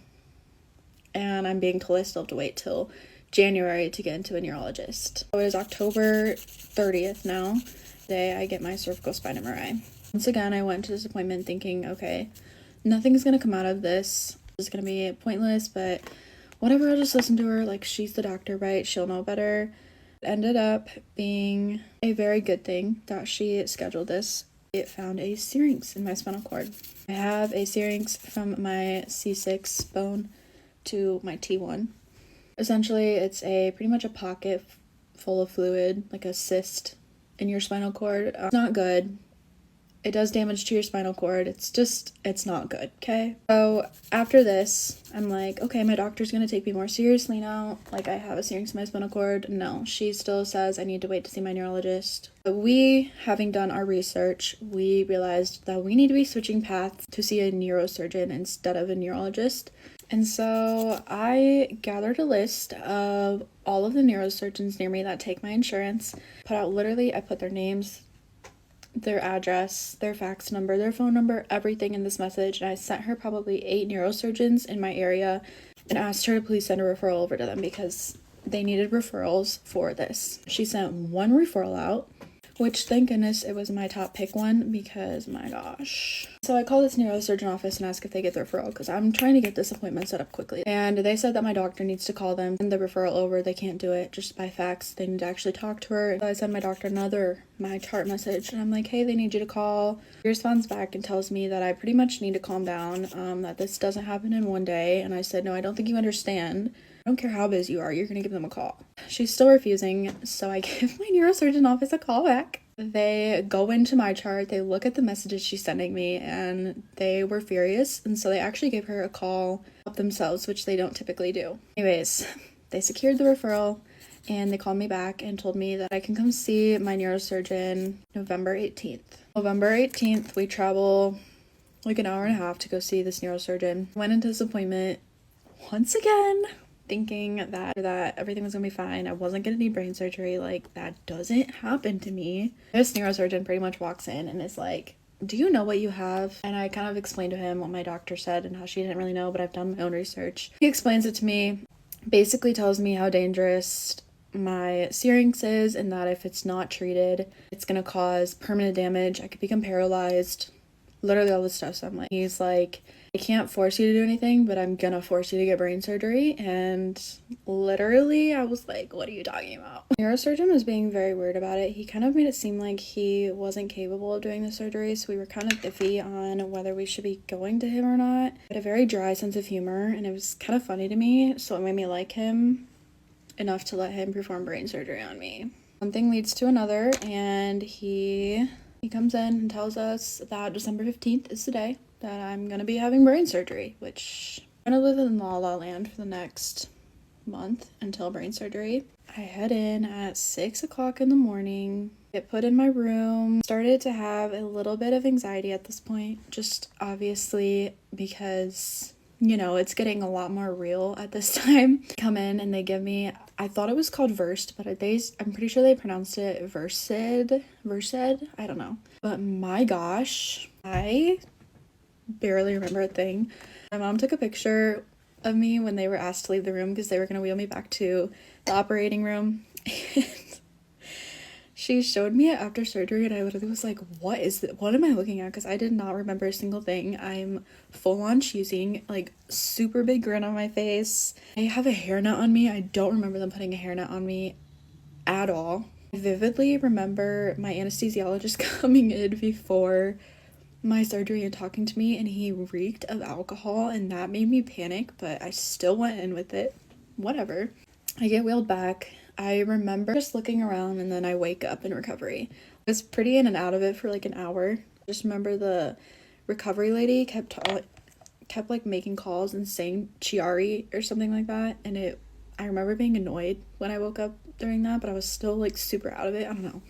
and I'm being told I still have to wait till January to get into a neurologist. So it is October 30th now. Today I get my cervical spine MRI. Once again, I went to this appointment thinking, okay, nothing's gonna come out of this. It's gonna be pointless, but whatever, I'll just listen to her. Like, she's the doctor, right? She'll know better. It ended up being a very good thing that she scheduled this. It found a syrinx in my spinal cord. I have a syrinx from my C6 bone to my T1. Essentially, it's pretty much a pocket full of fluid, like a cyst in your spinal cord. It's not good. It does damage to your spinal cord. It's not good, okay? So after this, I'm like, okay, my doctor's gonna take me more seriously now. Like, I have a syrinx in my spinal cord. No, she still says I need to wait to see my neurologist. But we, having done our research, we realized that we need to be switching paths to see a neurosurgeon instead of a neurologist. And so I gathered a list of all of the neurosurgeons near me that take my insurance. I put their names, their address, their fax number, their phone number, everything in this message, and I sent her probably 8 neurosurgeons in my area and asked her to please send a referral over to them because they needed referrals for this. She sent one referral out, which thank goodness it was my top pick one because my gosh. So I called this neurosurgeon office and asked if they get the referral because I'm trying to get this appointment set up quickly. And they said that my doctor needs to call them, send the referral over. They can't do it just by fax. They need to actually talk to her. So I sent my doctor my chart message, and I'm like, hey, they need you to call. He responds back and tells me that I pretty much need to calm down, that this doesn't happen in one day. And I said, no, I don't think you understand. I don't care how busy you are, you're gonna give them a call. She's still refusing, so I give my neurosurgeon office a call back. They go into my chart, they look at the messages she's sending me, and they were furious, and so they actually gave her a call up themselves, which they don't typically do. Anyways, they secured the referral, and they called me back and told me that I can come see my neurosurgeon November 18th. November 18th, we travel like an hour and a half to go see this neurosurgeon. Went into this appointment once again thinking that everything was gonna be fine. I wasn't gonna need brain surgery. Like, that doesn't happen to me. This neurosurgeon pretty much walks in and is like, do you know what you have? And I kind of explained to him what my doctor said and how she didn't really know, but I've done my own research. He explains it to me, basically tells me how dangerous my syrinx is and that if it's not treated, it's gonna cause permanent damage. I could become paralyzed. literally all this stuff. So I'm like, he's like, I can't force you to do anything, but I'm gonna force you to get brain surgery. And literally, I was like, what are you talking about? The neurosurgeon was being very weird about it. He kind of made it seem like he wasn't capable of doing the surgery, so we were kind of iffy on whether we should be going to him or not. He had a very dry sense of humor, and it was kind of funny to me, so it made me like him enough to let him perform brain surgery on me. One thing leads to another, and he comes in and tells us that December 15th is the day that I'm gonna be having brain surgery, which I'm gonna live in La La Land for the next month until brain surgery. I head in at 6 o'clock in the morning, get put in my room, started to have a little bit of anxiety at this point, just obviously because, you know, it's getting a lot more real at this time. Come in and they give me, I thought it was called Versed, but I'm pretty sure they pronounced it Versed, I don't know. But my gosh, I barely remember a thing. My mom took a picture of me when they were asked to leave the room because they were going to wheel me back to the operating room. And she showed me it after surgery, and I literally was like, what is this? What am I looking at? Because I did not remember a single thing. I'm full on cheesing, like super big grin on my face. I have a hairnet on me. I don't remember them putting a hairnet on me at all. I vividly remember my anesthesiologist coming in before my surgery and talking to me, and he reeked of alcohol, and that made me panic, but I still went in with it. Whatever. I get wheeled back. I remember just looking around, and then I wake up in recovery. I was pretty in and out of it for like an hour. I just remember the recovery lady kept like making calls and saying Chiari or something like that, and I remember being annoyed when I woke up during that, but I was still like super out of it. I don't know.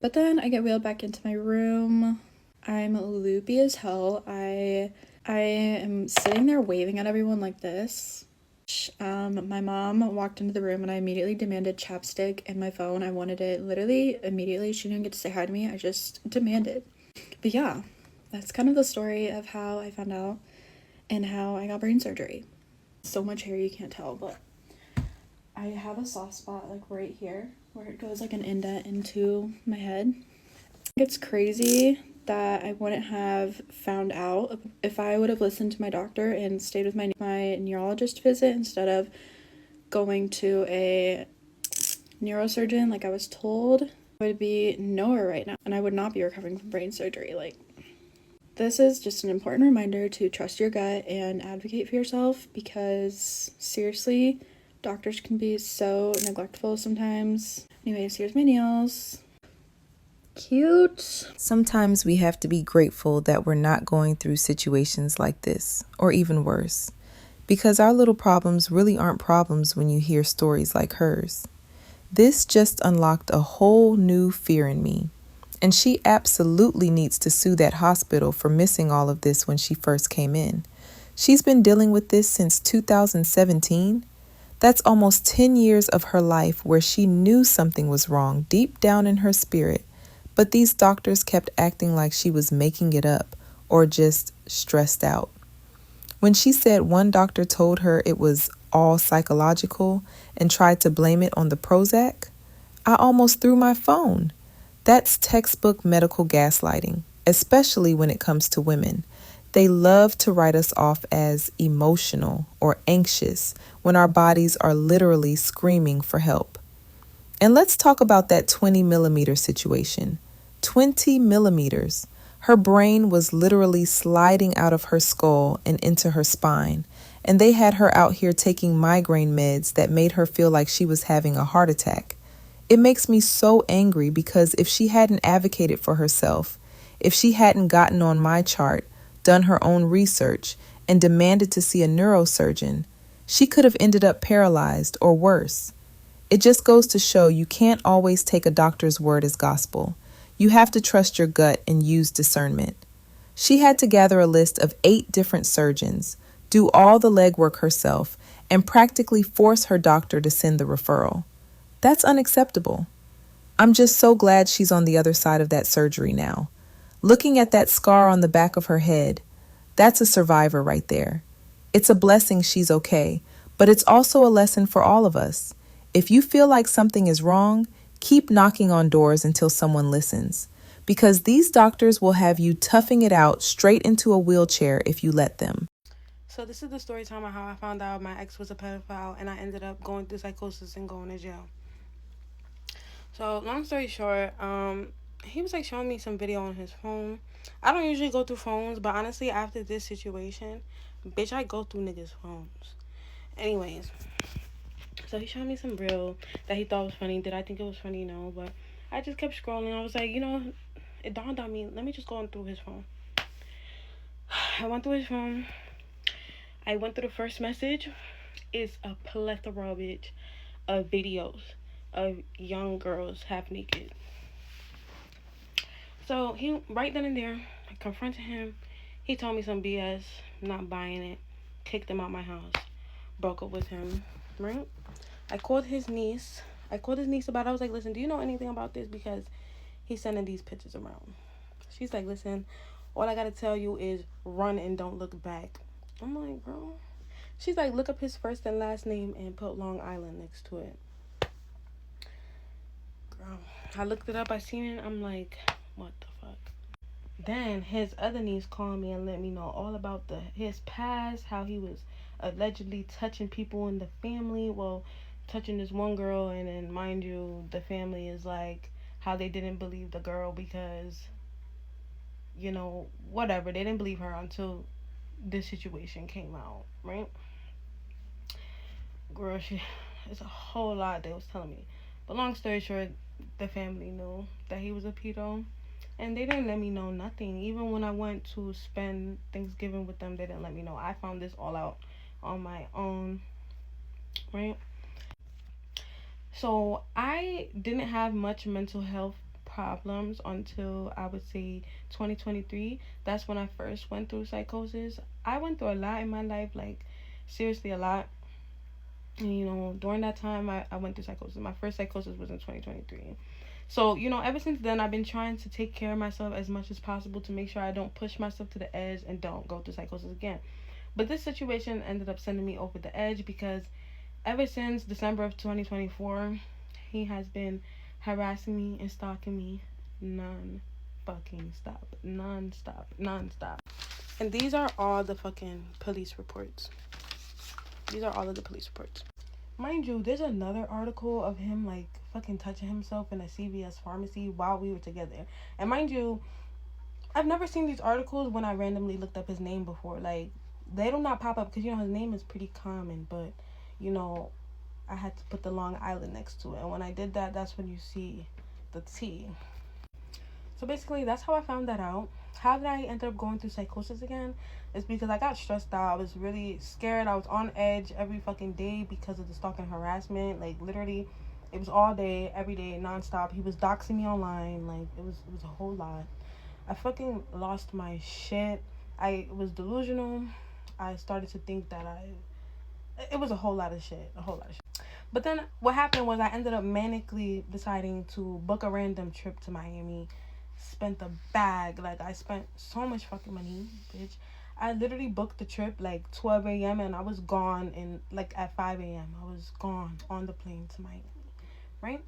But then I get wheeled back into my room. I'm loopy as hell. I am sitting there waving at everyone like this. My mom walked into the room and I immediately demanded chapstick and my phone. I wanted it literally immediately. She didn't get to say hi to me. I just demanded. But yeah, that's kind of the story of how I found out and how I got brain surgery. So much hair you can't tell, but I have a soft spot like right here where it goes like an indent into my head. It's crazy that I wouldn't have found out if I would have listened to my doctor and stayed with my neurologist visit instead of going to a neurosurgeon like I was told. I would be nowhere right now, and I would not be recovering from brain surgery. Like, this is just an important reminder to trust your gut and advocate for yourself, because seriously, doctors can be so neglectful sometimes. Anyways, here's my nails. Cute. Sometimes we have to be grateful that we're not going through situations like this, or even worse, because our little problems really aren't problems when you hear stories like hers. This just unlocked a whole new fear in me, and she absolutely needs to sue that hospital for missing all of this when she first came in. She's been dealing with this since 2017. That's almost 10 years of her life where she knew something was wrong deep down in her spirit. But these doctors kept acting like she was making it up or just stressed out. When she said one doctor told her it was all psychological and tried to blame it on the Prozac, I almost threw my phone. That's textbook medical gaslighting, especially when it comes to women. They love to write us off as emotional or anxious when our bodies are literally screaming for help. And let's talk about that 20 millimeter situation. 20 millimeters. Her brain was literally sliding out of her skull and into her spine. And they had her out here taking migraine meds that made her feel like she was having a heart attack. It makes me so angry because if she hadn't advocated for herself, if she hadn't gotten on my chart, done her own research, and demanded to see a neurosurgeon, she could have ended up paralyzed or worse. It just goes to show you can't always take a doctor's word as gospel. You have to trust your gut and use discernment. She had to gather a list of 8 different surgeons, do all the legwork herself, and practically force her doctor to send the referral. That's unacceptable. I'm just so glad she's on the other side of that surgery now. Looking at that scar on the back of her head, that's a survivor right there. It's a blessing she's okay, but it's also a lesson for all of us. If you feel like something is wrong, keep knocking on doors until someone listens, because these doctors will have you toughing it out straight into a wheelchair if you let them. So this is the story time of how I found out my ex was a pedophile and I ended up going through psychosis and going to jail. So long story short, he was like showing me some video on his phone. I don't usually go through phones, but honestly, after this situation, bitch, I go through niggas' phones. Anyways, so he showed me some reel that he thought was funny. Did I think it was funny? No, but I just kept scrolling. I was like, it dawned on me. Let me just go on through his phone. I went through his phone. I went through the first message. It's a plethora, bitch, of videos of young girls half naked. So he right then and there, I confronted him. He told me some BS, not buying it, kicked him out my house, broke up with him, right? I called his niece. About it. I was like, listen, do you know anything about this? Because he's sending these pictures around. She's like, listen, all I gotta tell you is run and don't look back. I'm like, bro. She's like, look up his first and last name and put Long Island next to it. Girl, I looked it up. I seen it. I'm like, what the fuck? Then his other niece called me and let me know all about his past, how he was allegedly touching people in the family. Well, touching this one girl, and then mind you, the family is like how they didn't believe the girl because, whatever. They didn't believe her until this situation came out, right? Girl, it's a whole lot they was telling me. But long story short, the family knew that he was a pedo. And they didn't let me know nothing. Even when I went to spend Thanksgiving with them, they didn't let me know. I found this all out on my own, right? So I didn't have much mental health problems until I would say 2023. That's when I first went through psychosis. I went through a lot in my life, like seriously a lot. And, during that time, I went through psychosis. My first psychosis was in 2023. So, ever since then, I've been trying to take care of myself as much as possible to make sure I don't push myself to the edge and don't go through psychosis again. But this situation ended up sending me over the edge because ever since December of 2024, he has been harassing me and stalking me non-stop. And these are all the fucking police reports. These are all of the police reports. Mind you, there's another article of him like fucking touching himself in a CVS pharmacy while we were together. And mind you, I've never seen these articles when I randomly looked up his name before. Like, they do not pop up because his name is pretty common, but I had to put the Long Island next to it. And when I did that, that's when you see the T. So basically, that's how I found that out. How did I end up going through psychosis again? It's because I got stressed out. I was really scared. I was on edge every fucking day because of the stalking harassment. Like, literally, it was all day, every day, nonstop. He was doxing me online. Like, it was a whole lot. I fucking lost my shit. I was delusional. I started to think that it was a whole lot of shit. But then what happened was I ended up manically deciding to book a random trip to Miami. Spent a bag. Like, I spent so much fucking money, bitch. I literally booked the trip like 12 a.m. and I was gone at 5 a.m. I was gone on the plane to Miami, right?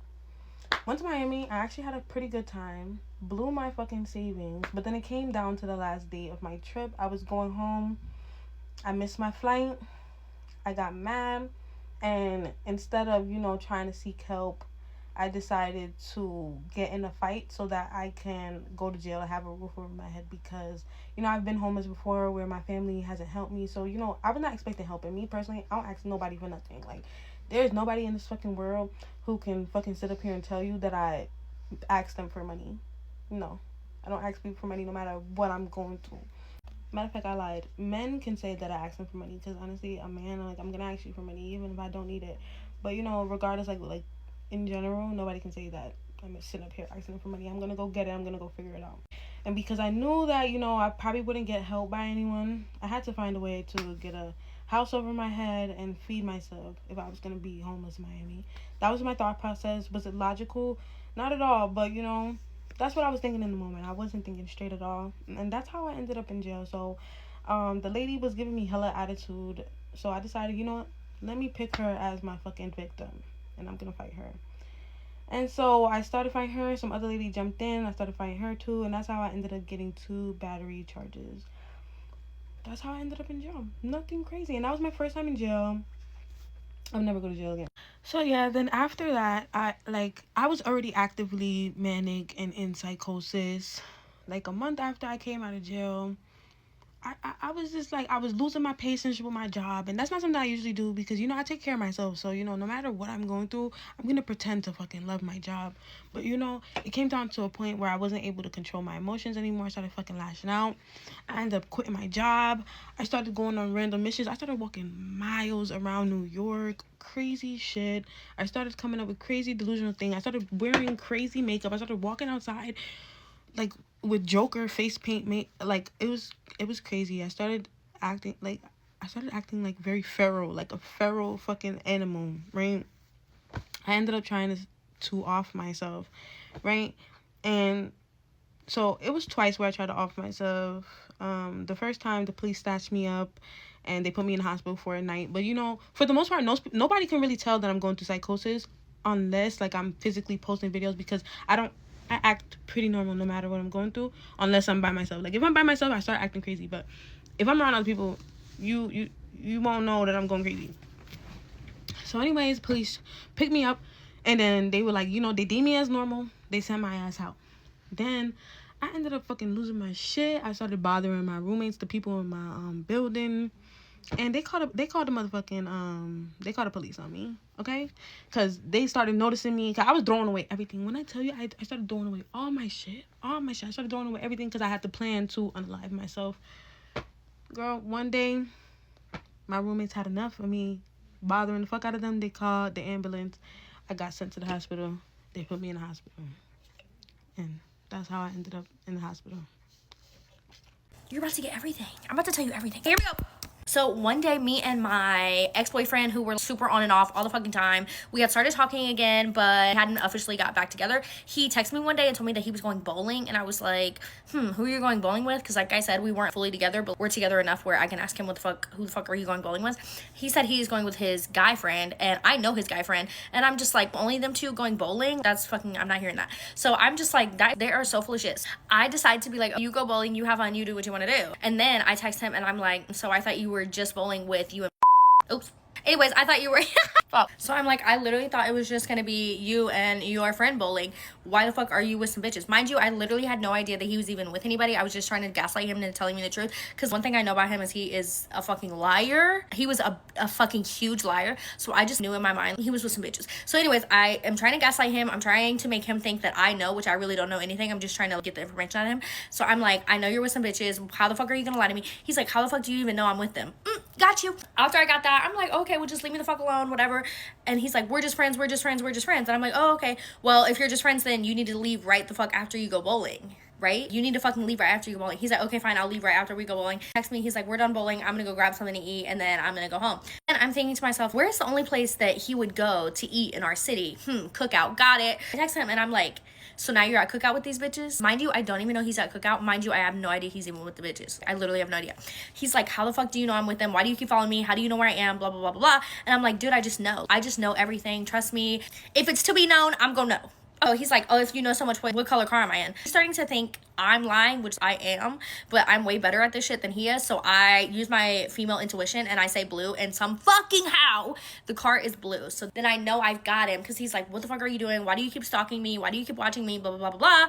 Went to Miami. I actually had a pretty good time. Blew my fucking savings. But then it came down to the last day of my trip. I was going home. I missed my flight. I got mad. And instead of, trying to seek help, I decided to get in a fight so that I can go to jail and have a roof over my head because, I've been homeless before where my family hasn't helped me. So, I was not expecting help. And me personally, I don't ask nobody for nothing. Like, there's nobody in this fucking world who can fucking sit up here and tell you that I ask them for money. No, I don't ask people for money no matter what I'm going through. Matter of fact, I lied. Men can say that I ask them for money because honestly, a man, like, I'm gonna ask you for money even if I don't need it. But regardless, like in general, nobody can say that I'm sitting up here asking them for money. I'm gonna go get it. I'm gonna go figure it out. And because I knew that I probably wouldn't get help by anyone, I had to find a way to get a house over my head and feed myself if I was gonna be homeless in Miami. That was my thought process. Was it logical? Not at all. But that's what I was thinking in the moment. I wasn't thinking straight at all. And that's how I ended up in jail. So, the lady was giving me hella attitude. So I decided, let me pick her as my fucking victim. And I'm gonna fight her. And so I started fighting her. Some other lady jumped in. I started fighting her too. And that's how I ended up getting 2 battery charges. That's how I ended up in jail. Nothing crazy. And that was my first time in jail. I'll never go to jail again. So yeah, then after that, I was already actively manic and in psychosis. Like a month after I came out of jail, I was just like, I was losing my patience with my job. And that's not something I usually do because, I take care of myself. So, no matter what I'm going through, I'm going to pretend to fucking love my job. But, it came down to a point where I wasn't able to control my emotions anymore. I started fucking lashing out. I ended up quitting my job. I started going on random missions. I started walking miles around New York. Crazy shit. I started coming up with crazy delusional things. I started wearing crazy makeup. I started walking outside like with Joker face paint it was crazy. I started acting like very feral, like a feral fucking animal, right? I ended up trying to off myself, right? And so it was twice where I tried to off myself. The first time the police snatched me up and they put me in the hospital for a night. But for the most part, nobody can really tell that I'm going through psychosis unless like I'm physically posting videos because I act pretty normal no matter what I'm going through unless I'm by myself. Like if I'm by myself, I start acting crazy. But if I'm around other people, you won't know that I'm going crazy. So anyways, police picked me up and then they were like, they deemed me as normal. They sent my ass out. Then I ended up fucking losing my shit. I started bothering my roommates, the people in my building, and they called the police on me, okay? Because they started noticing me. Cause I was throwing away everything. When I tell you, I started throwing away all my shit. I started throwing away everything because I had to plan to unalive myself. Girl, one day, my roommates had enough of me bothering the fuck out of them. They called the ambulance. I got sent to the hospital. They put me in the hospital. And that's how I ended up in the hospital. You're about to get everything. I'm about to tell you everything. Here we go. So one day, me and my ex-boyfriend, who were super on and off all the fucking time, we had started talking again, but hadn't officially got back together. He texted me one day and told me that he was going bowling, and I was like, who are you going bowling with? Because like I said, we weren't fully together, but we're together enough where I can ask him who the fuck are you going bowling with? He said he is going with his guy friend, and I know his guy friend, and I'm just like, only them two going bowling? That's fucking, I'm not hearing that. So I'm just like, they are so full of shit. I decided to be like, you go bowling, you have fun, you do what you want to do. And then I text him and I'm like, so I thought you were just bowling with you and oops. Anyways, I thought you were so I'm like, I literally thought it was just gonna be you and your friend bowling. Why the fuck are you with some bitches? Mind you, I literally had no idea that he was even with anybody. I was just trying to gaslight him into telling me the truth. Because one thing I know about him is he is a fucking liar. He was a fucking huge liar. So I just knew in my mind he was with some bitches. So anyways, I am trying to gaslight him. I'm trying to make him think that I know, which I really don't know anything. I'm just trying to get the information out of him. So I'm like, I know you're with some bitches. How the fuck are you gonna lie to me? He's like, how the fuck do you even know I'm with them? Got you. After I got that, I'm like, okay, well, just leave me the fuck alone, whatever. And he's like, we're just friends. And I'm like, oh, okay. Well, if you're just friends, then you need to leave right the fuck after you go bowling, right? You need to fucking leave right after you go bowling. He's like, okay, fine, I'll leave right after we go bowling. Text me, he's like, we're done bowling. I'm gonna go grab something to eat, and then I'm gonna go home. And I'm thinking to myself, where's the only place that he would go to eat in our city? Cookout. Got it. I text him, and I'm like, so now you're at Cookout with these bitches? Mind you, I don't even know he's at Cookout. Mind you, I have no idea he's even with the bitches. I literally have no idea. He's like, how the fuck do you know I'm with them? Why do you keep following me? How do you know where I am? Blah, blah, blah, blah, blah. And I'm like, dude, I just know. I just know everything. Trust me. If it's to be known, I'm gonna know. Oh, he's like, oh, if you know so much, what color car am I in? I'm starting to think I'm lying, which I am, but I'm way better at this shit than he is. So I use my female intuition and I say blue, and some fucking how the car is blue. So then I know I've got him, because he's like, what the fuck are you doing? Why do you keep stalking me? Why do you keep watching me? Blah, blah, blah, blah, blah.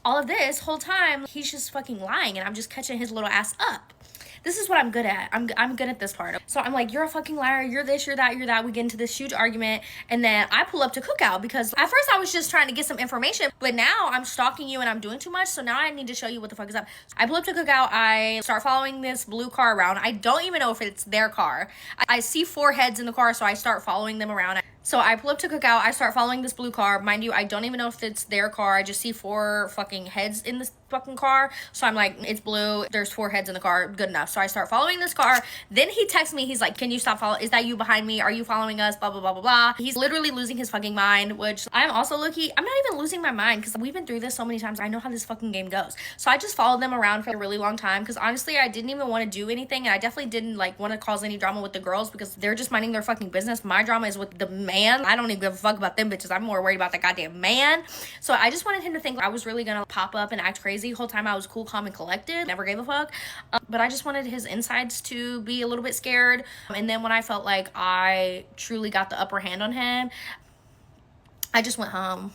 All of this whole time, he's just fucking lying, and I'm just catching his little ass up. This is what I'm good at. I'm good at this part. So I'm like, you're a fucking liar. You're this, you're that, you're that. We get into this huge argument. And then I pull up to Cookout because at first I was just trying to get some information. But now I'm stalking you and I'm doing too much. So now I need to show you what the fuck is up. So I pull up to Cookout. I start following this blue car around. I don't even know if it's their car. I see 4 heads in the car. So I start following them around. So I pull up to Cookout. I start following this blue car. Mind you, I don't even know if it's their car. I just see 4 fucking heads in this fucking car. So I'm like, it's blue. There's 4 heads in the car. Good enough. So I start following this car. Then he texts me. He's like, can you stop following? Is that you behind me? Are you following us? Blah, blah, blah, blah, blah. He's literally losing his fucking mind, which I'm also lucky. I'm not even losing my mind because we've been through this so many times. I know how this fucking game goes. So I just followed them around for a really long time because honestly, I didn't even want to do anything. And I definitely didn't like want to cause any drama with the girls because they're just minding their fucking business. My drama is with the man. I don't even give a fuck about them bitches. I'm more worried about that goddamn man. So I just wanted him to think I was really gonna pop up and act crazy. The whole time I was cool, calm, and collected. Never gave a fuck. But I just wanted his insides to be a little bit scared. And then when I felt like I truly got the upper hand on him, I just went home.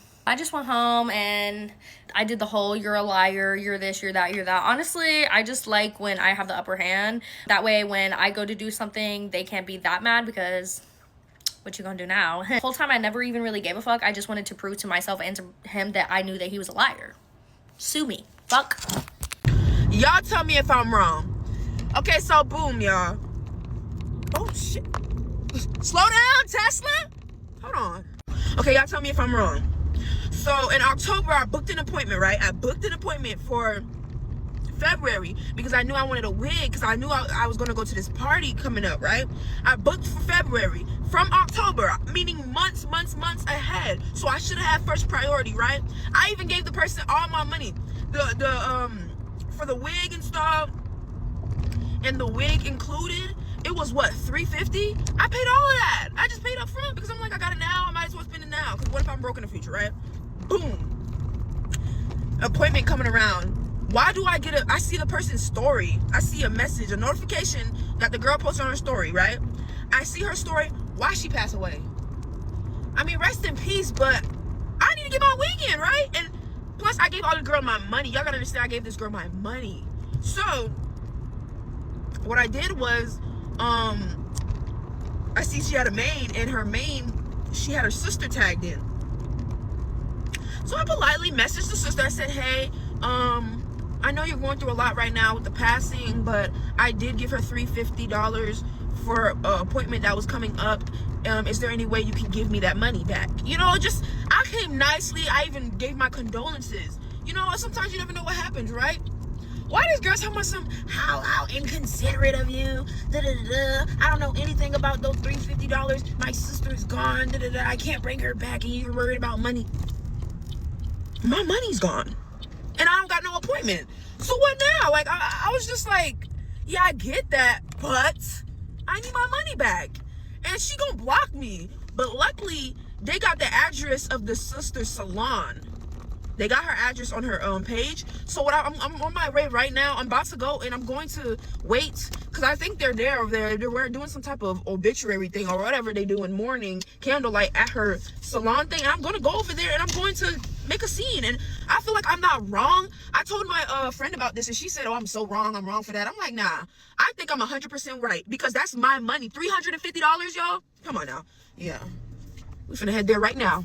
And I did the whole, you're a liar, you're this, you're that, you're that. Honestly, I just like when I have the upper hand. That way, when I go to do something, they can't be that mad because what you gonna do now? The whole time I never even really gave a fuck. I just wanted to prove to myself and to him that I knew that he was a liar. Sue me. Fuck. Y'all tell me if I'm wrong. Okay, so boom, y'all. Oh, shit. Slow down, Tesla. Hold on. Okay, y'all tell me if I'm wrong. So in October, I booked an appointment, right? I booked an appointment for February because I knew I wanted a wig because I knew I was going to go to this party coming up, right? I booked for February from October, meaning months ahead. So I should have had first priority, right? I even gave the person all my money. For the wig installed and the wig included, it was what, $350? I paid all of that. I just paid up front because I'm like, I got it now. I might as well spend it now. Because what if I'm broke in the future, right? Boom. Appointment coming around. Why do I see the person's story. I see a message, a notification that the girl posted on her story, right? I see her story. Why she passed away? I mean, rest in peace, but I need to get my wig in, right? And plus, I gave all the girl my money. Y'all gotta understand, I gave this girl my money. So, what I did was, I see she had a maid, and her maid, she had her sister tagged in. So I politely messaged the sister. I said, hey, I know you're going through a lot right now with the passing, but I did give her $350 for an appointment that was coming up. Is there any way you can give me that money back? You know, I came nicely. I even gave my condolences. You know, sometimes you never know what happens, right? Why these girls talking about how inconsiderate of you? I don't know anything about those $350. My sister's gone. I can't bring her back, and you're worried about money. My money's gone, and I don't got no appointment. So what now? Like I was just like, yeah, I get that, but I need my money back, and she gonna block me. But luckily, they got the address of the sister's salon. They got her address on her page. So what I'm on my way right now. I'm about to go, and I'm going to wait because I think they're there over there. They're doing some type of obituary thing or whatever they do in mourning candlelight at her salon thing. And I'm going to go over there, and I'm going to make a scene. And I feel like I'm not wrong. I told my friend about this, and she said, oh, I'm so wrong. I'm wrong for that. I'm like, nah, I think I'm 100% right because that's my money. $350, y'all. Come on now. Yeah, we finna head there right now.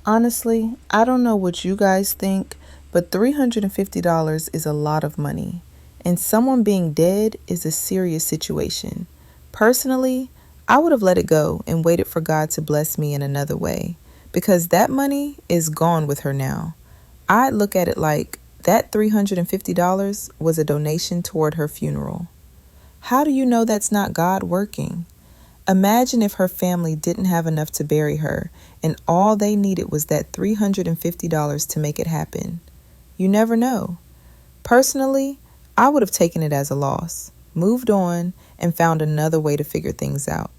Honestly, I don't know what you guys think, but $350 is a lot of money, and someone being dead is a serious situation. Personally, I would have let it go and waited for God to bless me in another way, because that money is gone with her now. I'd look at it like that $350 was a donation toward her funeral. How do you know that's not God working? Imagine if her family didn't have enough to bury her and all they needed was that $350 to make it happen. You never know. Personally, I would have taken it as a loss, moved on, and found another way to figure things out.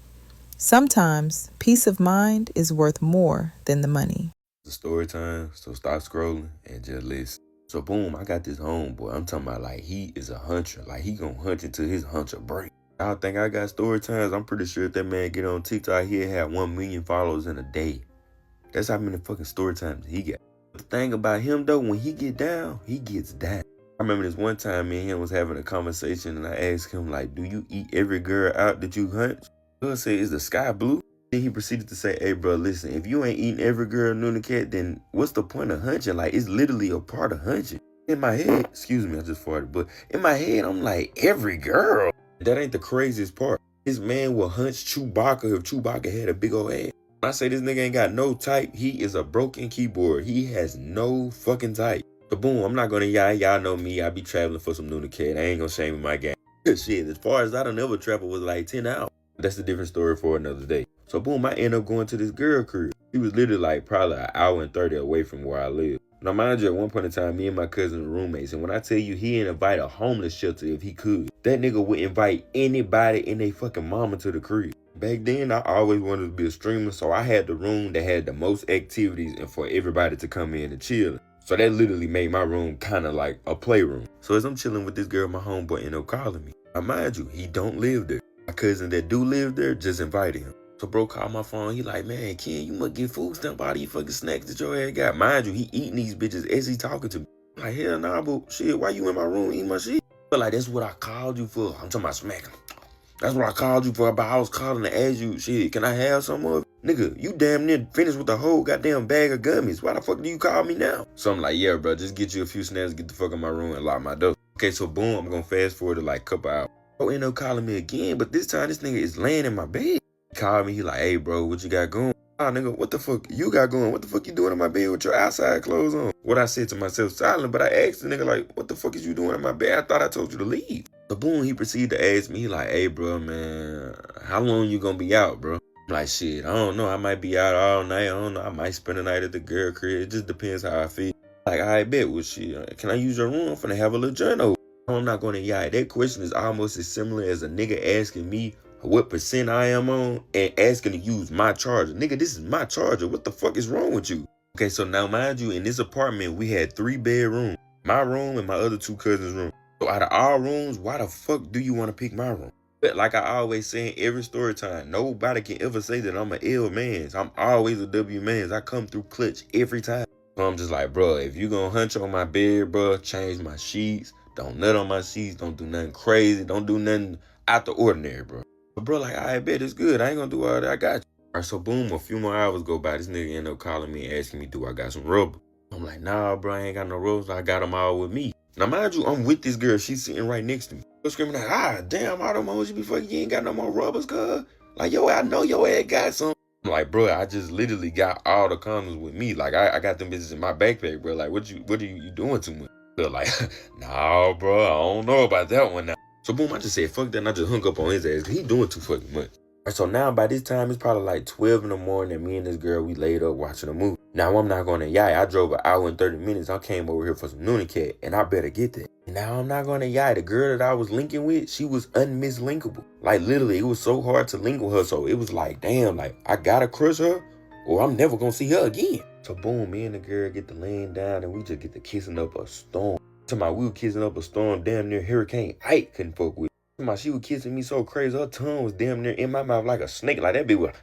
Sometimes peace of mind is worth more than the money. The story time, so stop scrolling and just listen. So boom, I got this homeboy. I'm talking about like he is a hunter. Like he gonna hunt until his hunter break. I think I got story times. I'm pretty sure if that man get on TikTok, he'll have 1 million followers in a day. That's how many fucking story times he got. The thing about him though, when he get down, he gets down. I remember this one time me and him was having a conversation and I asked him like, do you eat every girl out that you hunt? He'll say, is the sky blue? Then he proceeded to say, hey bro, listen, if you ain't eating every girl Nuna cat, then what's the point of hunting? Like it's literally a part of hunting. In my head, excuse me, I just farted, but in my head, I'm like, every girl. That ain't the craziest part. This man will hunt Chewbacca if Chewbacca had a big old ass. When I say this nigga ain't got no type, he is a broken keyboard. He has no fucking type. But boom, I'm not gonna y'all know me. I be traveling for some Nuna cat. I ain't gonna shame my game. Shit, as far as I don't ever travel with like 10 hours. That's a different story for another day. So boom, I end up going to this girl crib. He was literally like probably an hour and 30 away from where I live. Now mind you, at one point in time, me and my cousin were roommates. And when I tell you he didn't invite a homeless shelter if he could, that nigga would invite anybody and they fucking mama to the crib. Back then, I always wanted to be a streamer, so I had the room that had the most activities and for everybody to come in and chill. So that literally made my room kind of like a playroom. So as I'm chilling with this girl, my homeboy ended up calling me. Now, mind you, he don't live there. My cousin that do live there just invited him. So bro called my phone. He like, man, Ken, you must get food stamp out of these fucking snacks that your ass got. Mind you, he eating these bitches as he talking to me. I'm like, hell nah, but shit, why you in my room eating my shit? But like, that's what I called you for. I'm talking about smacking. That's what I called you for. About I was calling to ask you, shit, can I have some of it? Nigga, you damn near finished with the whole goddamn bag of gummies. Why the fuck do you call me now? So I'm like, yeah, bro, just get you a few snacks, get the fuck in my room and lock my door. Okay, so boom, I'm gonna fast forward to like a couple hours. Bro end up calling me again, but this time this nigga is laying in my bed. He called me, he like, hey bro, what you got going? Ah, nigga, what the fuck you got going? What the fuck you doing in my bed with your outside clothes on? What I said to myself silent, but I asked the nigga like, what the fuck is you doing in my bed? I thought I told you to leave. So boom, he proceeded to ask me, he like, hey bro, man, how long you gonna be out, bro? I'm like, shit, I don't know, I might be out all night, I don't know, I might spend the night at the girl crib, it just depends how I feel. Like, I bet, well shit, can I use your room? I'm finna have a little journal. I'm not gonna lie, that question is almost as similar as a nigga asking me what percent I am on and asking to use my charger. Nigga, this is my charger, what the fuck is wrong with you? Okay, so now mind you, in this apartment, we had 3 bedrooms, my room and my other 2 cousins' room. So out of all rooms, why the fuck do you want to pick my room? But like I always say in every story time, nobody can ever say that I'm an L man. I'm always a W man. I come through clutch every time. So I'm just like, bro, if you gonna hunch on my bed, bro, change my sheets. Don't nut on my sheets. Don't do nothing crazy. Don't do nothing out the ordinary, bro. But bro, like, I bet it's good. I ain't gonna do all that. I got you. All right, so boom, a few more hours go by. This nigga end up calling me, asking me, do I got some rubber? I'm like, nah, bro, I ain't got no rubbers. I got them all with me. Now, mind you, I'm with this girl. She's sitting right next to me. I'm screaming like, damn, I don't know you before you ain't got no more rubbers, cuz. Like, yo, I know your ass got some. I'm like, bro, I just literally got all the condoms with me. Like, I got them bitches in my backpack, bro. Like, what are you doing too much? They're like, nah, bro, I don't know about that one now. So, boom, I just said, fuck that, and I just hung up on his ass, because he doing too fucking much. So now by this time, it's probably like 12 in the morning and me and this girl, we laid up watching a movie. Now I'm not going to I drove an hour and 30 minutes. I came over here for some Noonie Cat and I better get that. Now I'm not going to the girl that I was linking with, she was unmislinkable. Like literally, it was so hard to link with her. So it was like, damn, like I gotta crush her or I'm never going to see her again. So boom, me and the girl get to laying down and we just get to kissing up a storm. We were kissing up a storm damn near Hurricane Ike couldn't fuck with. She was kissing me so crazy, her tongue was damn near in my mouth like a snake, like that bitch was.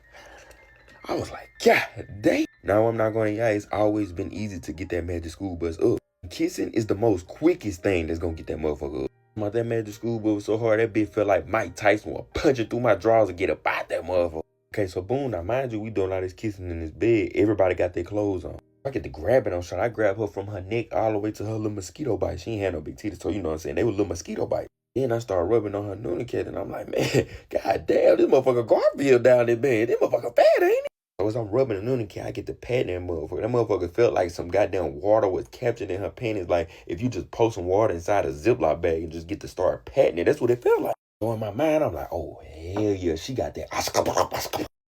I was like, God damn. Now I'm not going to it's always been easy to get that magic school bus up. Kissing is the most quickest thing that's going to get that motherfucker up. That magic school bus was so hard, that bitch felt like Mike Tyson was punching through my drawers to get up out that motherfucker. Okay, so boom, now mind you, we doing all this kissing in this bed. Everybody got their clothes on. I get to grabbing on shot. I grab her from her neck all the way to her little mosquito bite. She ain't had no big teeth, so you know what I'm saying? They were little mosquito bites. Then I started rubbing on her Noonie Cat, and I'm like, man, god damn, this motherfucker Garfield down there, man. This motherfucker fat, ain't it? So as I'm rubbing the Noonie Cat, I get to patting that motherfucker. That motherfucker felt like some goddamn water was captured in her panties. Like if you just post some water inside a Ziploc bag and just get to start patting it, that's what it felt like. So in my mind, I'm like, oh, hell yeah, she got that.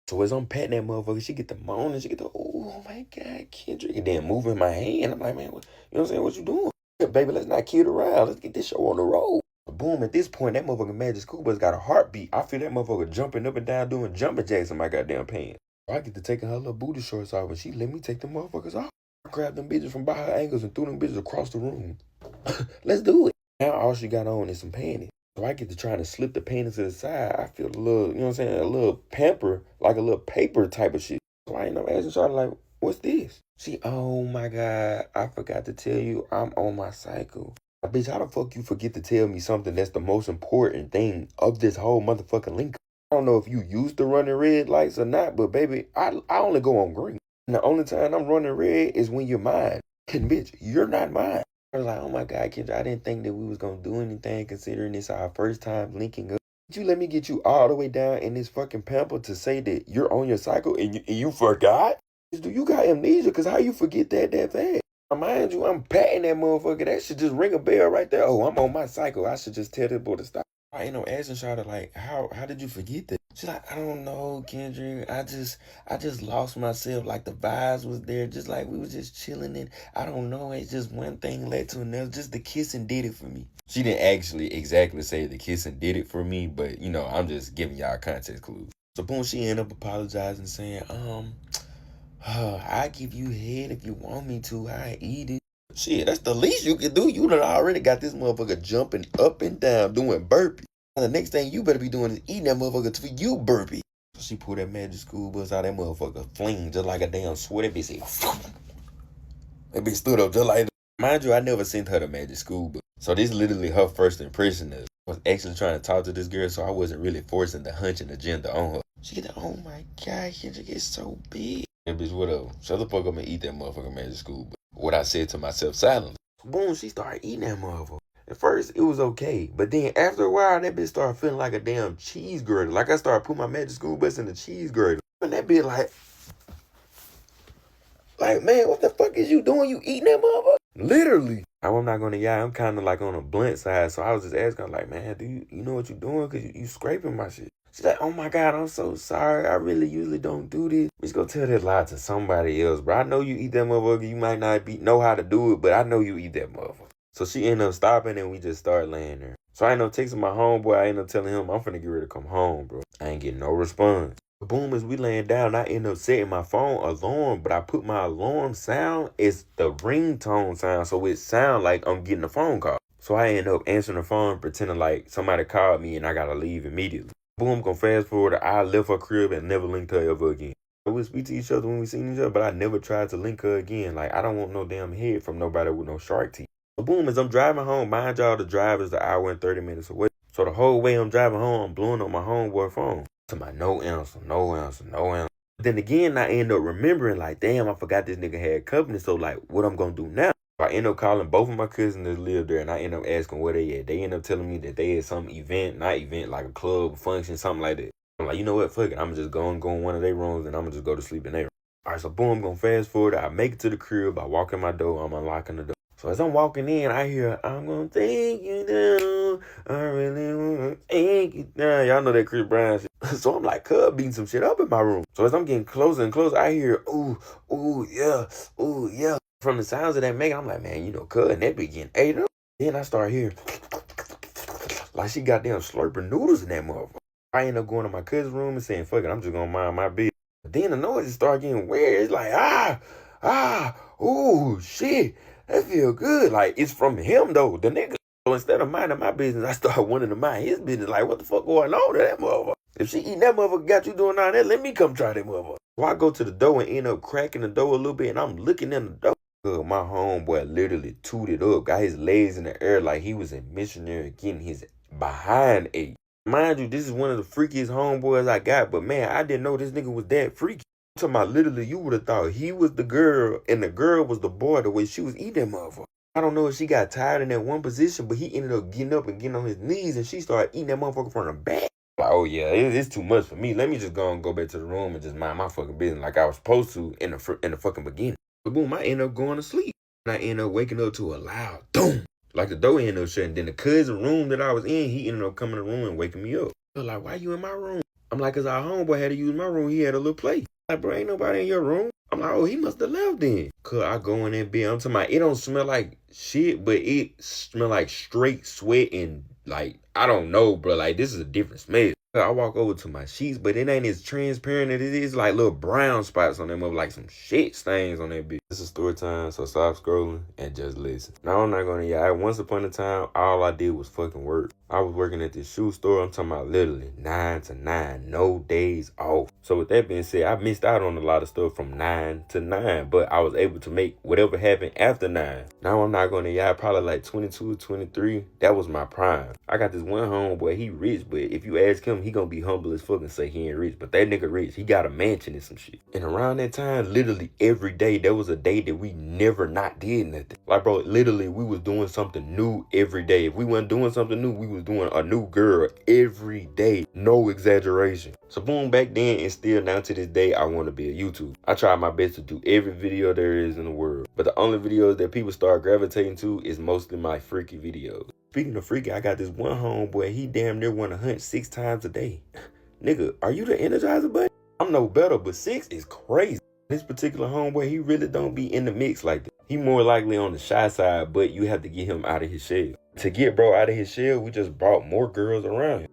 So as I'm patting that motherfucker, she get the moaning, she get the, oh my God, Kendrick. And then moving my hand. I'm like, man, what, you know what I'm saying? What you doing? Yeah, baby, let's not kid around. Let's get this show on the road. Boom, at this point, that motherfucking Magic School Bus got a heartbeat. I feel that motherfucker jumping up and down doing jumping jacks in my goddamn pants. So I get to taking her little booty shorts off, and she let me take them motherfuckers off. I grabbed them bitches from by her ankles and threw them bitches across the room. Let's do it. Now all she got on is some panties. So I get to try to slip the panties to the side. I feel a little, you know what I'm saying, a little pamper, like a little paper type of shit. So I ain't no asking Charlotte like, what's this? She, oh my God, I forgot to tell you, I'm on my cycle. Bitch, how the fuck you forget to tell me something that's the most important thing of this whole motherfucking link? I don't know if you used to running red lights or not, but baby, I only go on green. And the only time I'm running red is when you're mine. And bitch, you're not mine. I was like, oh my God, Kendra, I didn't think that we was going to do anything considering this our first time linking up. Did you let me get you all the way down in this fucking pamper to say that you're on your cycle and you forgot? Do you got amnesia? Because how you forget that fast? Mind you, I'm patting that motherfucker. That should just ring a bell right there. Oh, I'm on my cycle. I should just tell that boy to stop. I ain't no asking Charlotte like, how did you forget that? She's like, I don't know, Kendrick. I just lost myself. Like the vibes was there. Just like we was just chilling and I don't know. It's just one thing led to another. Just the kissing did it for me. She didn't actually exactly say the kissing did it for me, but you know, I'm just giving y'all context clues. So boom, she ended up apologizing, saying, I give you head if you want me to. I eat it. Shit, that's the least you can do. You done already got this motherfucker jumping up and down doing burpees. And the next thing you better be doing is eating that motherfucker till you burpee. So she pulled that magic school bus out, that motherfucker fling just like a damn sweat. That bitch said, that bitch stood up just like that. Mind you, I never sent her the magic school bus. So this literally her first impression of. I was actually trying to talk to this girl, so I wasn't really forcing the hunching agenda on her. She get, oh my God, Kendrick get so big. That bitch, whatever. Shut the fuck up and eat that motherfucker magic school bus. What I said to myself silently. Boom, she started eating that motherfucker. At first, it was okay. But then after a while, that bitch started feeling like a damn cheese grater. Like I started putting my magic school bus in the cheese grater. And that bitch like, man, what the fuck is you doing? You eating that motherfucker? Literally. I'm not gonna lie, I'm kind of like on a blunt side. So I was just asking her, like, man, do you know what you doing? Cause you scraping my shit. She's like, oh my God, I'm so sorry. I really usually don't do this. We just go tell that lie to somebody else, bro. I know you eat that motherfucker. You might not know how to do it, but I know you eat that motherfucker. So she ended up stopping and we just started laying there. So I ended up texting my homeboy. I ended up telling him I'm finna get ready to come home, bro. I ain't getting no response. Boom, as we laying down, I end up setting my phone alarm, but I put my alarm sound as the ringtone sound, so it sound like I'm getting a phone call. So I end up answering the phone, pretending like somebody called me and I gotta leave immediately. Boom, gonna fast forward, I left her crib and never linked her ever again. We speak to each other when we seen each other, but I never tried to link her again. Like, I don't want no damn head from nobody with no shark teeth. So boom, as I'm driving home, mind y'all, the drive is an hour and 30 minutes away. So the whole way I'm driving home, I'm blowing up my homeboy phone. To my no answer. Then again, I end up remembering, like, damn, I forgot this nigga had company. So, like, what I'm gonna do now? So I end up calling both of my cousins that live there, and I end up asking where they at. They end up telling me that they had some event, not event, like a club, function, something like that. I'm like, you know what? Fuck it. I'm just go in one of their rooms, and I'm gonna just go to sleep in their room. All right, so boom, I'm gonna fast forward. I make it to the crib. I walk in my door. I'm unlocking the door. So as I'm walking in, I hear, I'm gonna take you down. I really wanna take you down. Y'all know that Chris Brown shit. So I'm like, cub beating some shit up in my room. So as I'm getting closer and closer, I hear, ooh, yeah. From the sounds of that making, I'm like, man, you know, cub, and that be getting ate up. Then I start hearing, like she got damn slurping noodles in that motherfucker. I end up going to my cousin's room and saying, fuck it, I'm just gonna mind my business. But then the noise start getting weird. It's like, ooh, shit. That feel good. Like, it's from him, though, the nigga. So instead of minding my business, I start wanting to mind his business. Like, what the fuck going on to that motherfucker? If she eating that motherfucker got you doing all that, let me come try that motherfucker. So I go to the door and end up cracking the door a little bit, and I'm looking in the door. My homeboy literally tooted up, got his legs in the air like he was a missionary getting his behind ate. Mind you, this is one of the freakiest homeboys I got, but man, I didn't know this nigga was that freaky. I'm talking about literally, you would have thought he was the girl and the girl was the boy the way she was eating that motherfucker. I don't know if she got tired in that one position, but he ended up getting up and getting on his knees and she started eating that motherfucker from the back. Like, oh yeah, it's too much for me. Let me just go back to the room and just mind my fucking business like I was supposed to in the fucking beginning. But boom, I end up going to sleep. And I end up waking up to a loud boom. Like the door ended up shutting. Then the cousin room that I was in, he ended up coming in the room and waking me up. They're like, why you in my room? I'm like, cause our homeboy had to use my room. He had a little plate. Like, bro, ain't nobody in your room. I'm like, oh, he must have left then. Cause I go in that bed. I'm talking about, it don't smell like shit, but it smell like straight sweat and like, I don't know, bro. Like, this is a different smell. I walk over to my sheets, but it ain't as transparent as it is. Like little brown spots on them, like some shit stains on that bitch. This is story time, so stop scrolling and just listen. Now I'm not gonna lie. Once upon a time, all I did was fucking work. I was working at this shoe store. I'm talking about literally 9 to 9, no days off. So with that being said, I missed out on a lot of stuff from 9 to 9, but I was able to make whatever happened after 9. Now I'm not gonna lie, probably like 22, 23. That was my prime. I got this one homeboy, he rich, but if you ask him, he gonna be humble as fuck and say he ain't rich. But that nigga rich. He got a mansion and some shit. And around that time, literally every day, there was a day that we never not did nothing. Like, bro, literally we was doing something new every day. If we wasn't doing something new, we was doing a new girl every day. No exaggeration. So boom, back then and still now to this day, I want to be a YouTuber. I try my best to do every video there is in the world. But the only videos that people start gravitating to is mostly my freaky videos. Speaking of freaky, I got this one homeboy, he damn near want to hunt 6 times a day. Nigga, are you the Energizer Bunny? I'm no better, but 6 is crazy. This particular homeboy, he really don't be in the mix like that. He more likely on the shy side, but you have to get him out of his shell. To get bro out of his shell, we just brought more girls around him.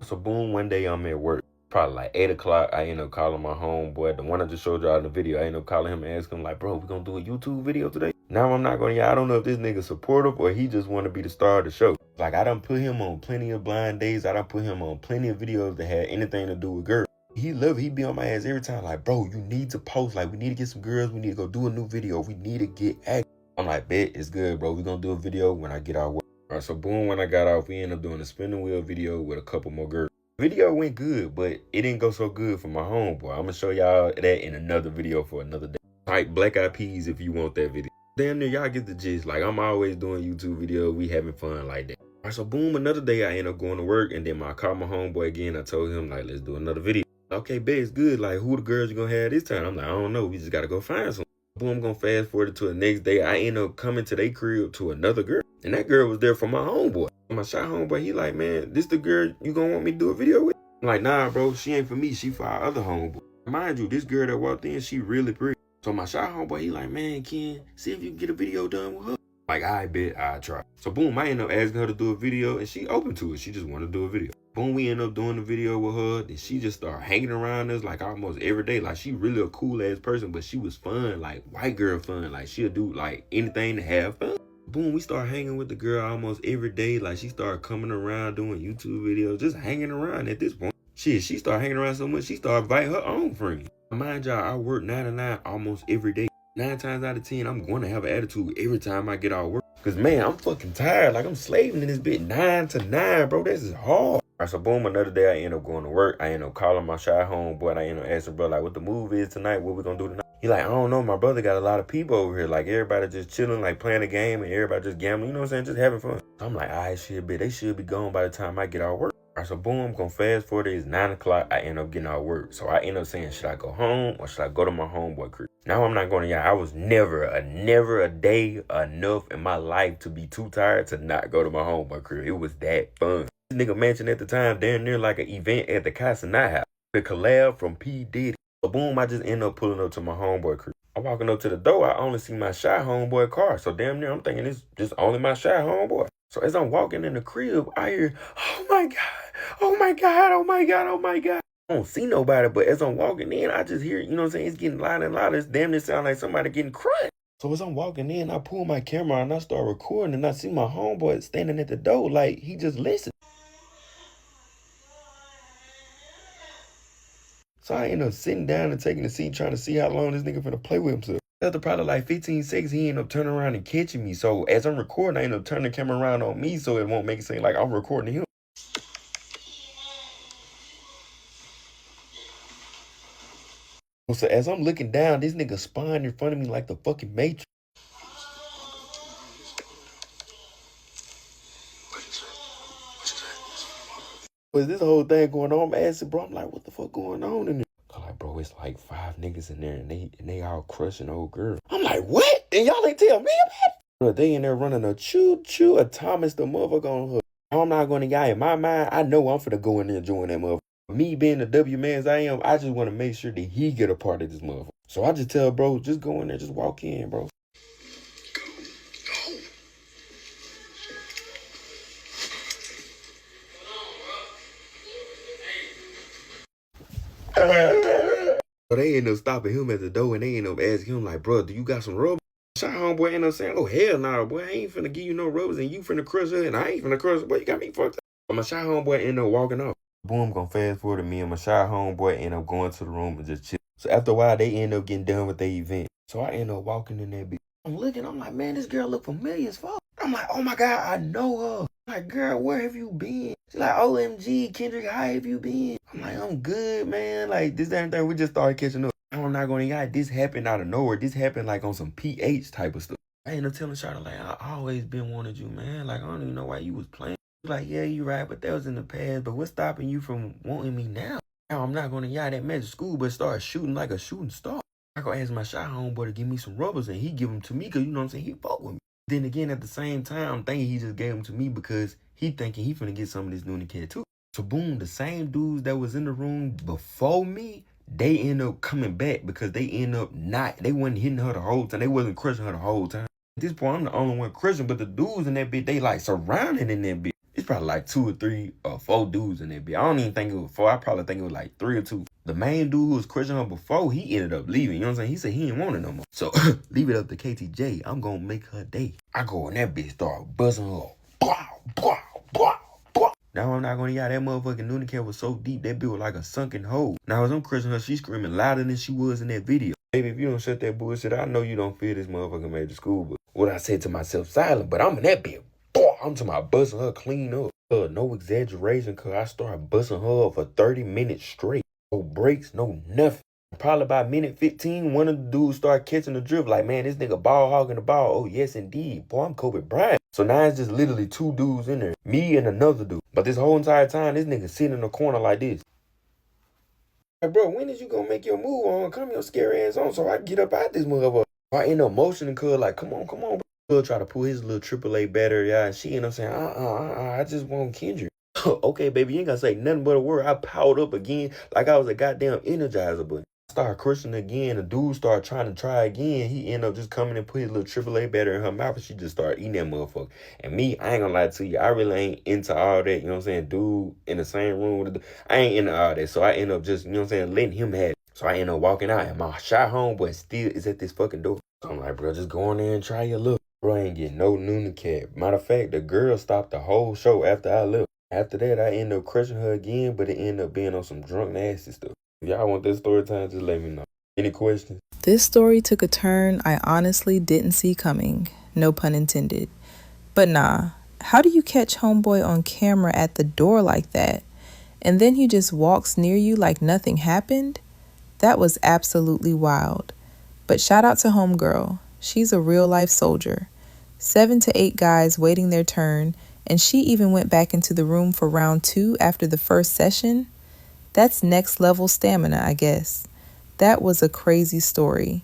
So boom, one day I'm at work. Probably like 8 o'clock, I end up calling my homeboy, the one I just showed y'all in the video. I end up calling him and asking him like, bro, we gonna do a YouTube video today? Now I'm not gonna, I don't know if this nigga supportive or he just wanna be the star of the show. Like, I done put him on plenty of blind dates. I done put him on plenty of videos that had anything to do with girls. He love it. He be on my ass every time like, bro, you need to post. Like, we need to get some girls. We need to go do a new video. We need to get active. I'm like, bet, it's good, bro. We gonna do a video when I get out of work. All right, so boom, when I got off, we ended up doing a spinning wheel video with a couple more girls. Video went good, but it didn't go so good for my homeboy. I'm gonna show y'all that in another video for another day. Type Black Eyed Peas if you want that video. Damn near y'all get the gist. Like, I'm always doing YouTube videos. We having fun like that. All right, so boom, another day I end up going to work, and then I called my homeboy again. I told him, like, let's do another video. Okay, bet, it's good. Like, who the girls you gonna have this time? I'm like, I don't know. We just gotta go find some. Boom, I'm gonna fast forward to the next day. I end up coming to their crib to another girl. And that girl was there for my homeboy. My shy homeboy, he like, man, this the girl you gonna want me to do a video with? I'm like, nah, bro, she ain't for me. She for our other homeboy. Mind you, this girl that walked in, she really pretty. So my shy homeboy, he like, man, Ken, see if you can get a video done with her. Like, I bet I try. So boom, I end up asking her to do a video, and she open to it. She just want to do a video. Boom, we end up doing the video with her. Then she just started hanging around us like almost every day. Like, she really a cool ass person, but she was fun, like white girl fun. Like, she'll do like anything to have fun. Boom, we start hanging with the girl almost every day. Like, she started coming around doing YouTube videos, just hanging around at this point. Shit, she started hanging around so much, she started inviting her own friends. Mind y'all, I work 9 to 9 almost every day. 9 times out of 10, I'm going to have an attitude every time I get out of work. Cause man, I'm fucking tired. Like, I'm slaving in this bit 9 to 9, bro. This is hard. All right, so boom, another day I end up going to work. I end up calling my shy homeboy, and I end up asking bro, like, what the move is tonight? What we gonna do tonight? He like, I don't know. My brother got a lot of people over here. Like, everybody just chilling, like playing a game, and everybody just gambling. You know what I'm saying? Just having fun. So I'm like, all right, shit, bitch. They should be gone by the time I get out of work. All right, so boom, I'm gonna fast forward. It's 9 o'clock. I end up getting out of work. So I end up saying, should I go home or should I go to my homeboy crib? Now I'm not gonna, I was never a day enough in my life to be too tired to not go to my homeboy crib. It was that fun. This nigga mentioned at the time, damn near like an event at the Casanat house. The collab from P. Diddy. So boom, I just end up pulling up to my homeboy crib. I'm walking up to the door, I only see my shy homeboy car. So damn near, I'm thinking it's just only my shy homeboy. So as I'm walking in the crib, I hear, oh my God, oh my God, oh my God, oh my God. I don't see nobody, but as I'm walking in, I just hear, you know what I'm saying? It's getting louder and louder. It's damn near sound like somebody getting crushed. So as I'm walking in, I pull my camera and I start recording, and I see my homeboy standing at the door like he just listened. So I end up sitting down and taking a seat, trying to see how long this nigga finna play with himself. After probably like 15 seconds, he ended up turning around and catching me. So as I'm recording, I end up turning the camera around on me so it won't make it seem like I'm recording him. So as I'm looking down, this nigga spawned in front of me like the fucking Matrix. But this whole thing going on, I'm asking, bro, I'm like, what the fuck going on in there? I'm like, bro, it's like 5 niggas in there, and they all crushing old girl. I'm like, what? And y'all ain't tell me about it? Bro, they in there running a choo-choo, a Thomas the motherfucker on her. I'm not gonna, in my mind, I know I'm finna go in there and join that motherfucker. Me being the W mans I am, I just want to make sure that he get a part of this motherfucker. So I just tell bro, just go in there, just walk in, bro. So they end up stopping him at the door, and they end up asking him like, bro, do you got some rubber? Shy homeboy end up saying, oh hell nah, boy, I ain't finna give you no rubbers, and you finna crush her, and I ain't finna crush her, boy, you got me fucked up. But my shy homeboy end up walking off. Boom, gonna fast forward to me and my shy homeboy end up going to the room and just chill. So after a while, they end up getting done with their event. So I end up walking in that bitch. I'm looking, I'm like, man, this girl look familiar as fuck. I'm like, oh my God, I know her. I'm like, girl, where have you been? She's like, OMG, Kendrick, how have you been? I'm like, I'm good, man. Like, this, that, and that. We just started catching up. I'm not gonna lie, this happened out of nowhere. This happened like on some PH type of stuff. I ended up telling Charlotte, like, I always been wanted you, man. Like, I don't even know why you was playing. Like, yeah, you right, but that was in the past. But what's stopping you from wanting me now? Now, I'm not gonna that magic school, but start shooting like a shooting star. I go ask my shy homeboy to give me some rubbers, and he give them to me because, you know what I'm saying, he fuck with me. Then again, at the same time, I'm thinking he just gave them to me because he thinking he finna get some of this Noonie kid too. So boom, the same dudes that was in the room before me, they end up coming back because they end up they wasn't hitting her the whole time. They wasn't crushing her the whole time. At this point, I'm the only one crushing, but the dudes in that bitch, they like surrounding in that bitch. It's probably like 2 or 3 or 4 dudes in that bitch. I don't even think it was 4. I probably think it was like 3 or 2. The main dude who was crushing her before, he ended up leaving. You know what I'm saying? He said he didn't want it no more. So leave it up to KTJ. I'm gonna make her day. I go in that bitch, start buzzing her. Blah, blah, blah, blah. Now I'm not gonna lie, that motherfucking Noonie cat was so deep, that bitch was like a sunken hole. Now as I'm crushing her, she screaming louder than she was in that video. Baby, if you don't shut that bullshit, I know you don't feel this motherfucker made to school, but what I said to myself silent, but I'm in that bitch. I'm talking about busting her clean up. No exaggeration, cause I started busting her up for 30 minutes straight. No breaks, no nothing. Probably by minute 15, one of the dudes started catching the drift. Like, man, this nigga ball hogging the ball. Oh, yes, indeed. Boy, I'm Kobe Bryant. So now it's just literally 2 dudes in there. Me and another dude. But this whole entire time, this nigga sitting in the corner like this. Like, bro, when is you gonna make your move on? Come your scary ass on so I get up out this motherfucker. I end up motioning cuz like, come on, bro. Cuz try to pull his little AAA battery out. And she end up saying, I just want Kendrick. Okay, baby, you ain't gotta say nothing but a word. I powered up again like I was a goddamn energizer button. Started crushing again. The dude started trying to try again. He ended up just coming and put his little AAA battery in her mouth, and she just started eating that motherfucker. And me, I ain't gonna lie to you, I really ain't into all that. You know what I'm saying? Dude in the same room with the, I ain't into all that. So I end up just, you know what I'm saying, letting him have it. So I end up walking out, and my shy homeboy still is at this fucking door. So I'm like, bro, just go in there and try your luck. Bro, I ain't getting no Noonie cat. Matter of fact, the girl stopped the whole show after I left. After that, I ended up crushing her again, but it ended up being on some drunk nasty stuff. If y'all want that story time, just let me know. Any questions? This story took a turn I honestly didn't see coming. No pun intended. But nah, how do you catch homeboy on camera at the door like that? And then he just walks near you like nothing happened? That was absolutely wild. But shout out to homegirl. She's a real life soldier. 7 to 8 guys waiting their turn, and she even went back into the room for round 2 after the first session. That's next level stamina, I guess. That was a crazy story.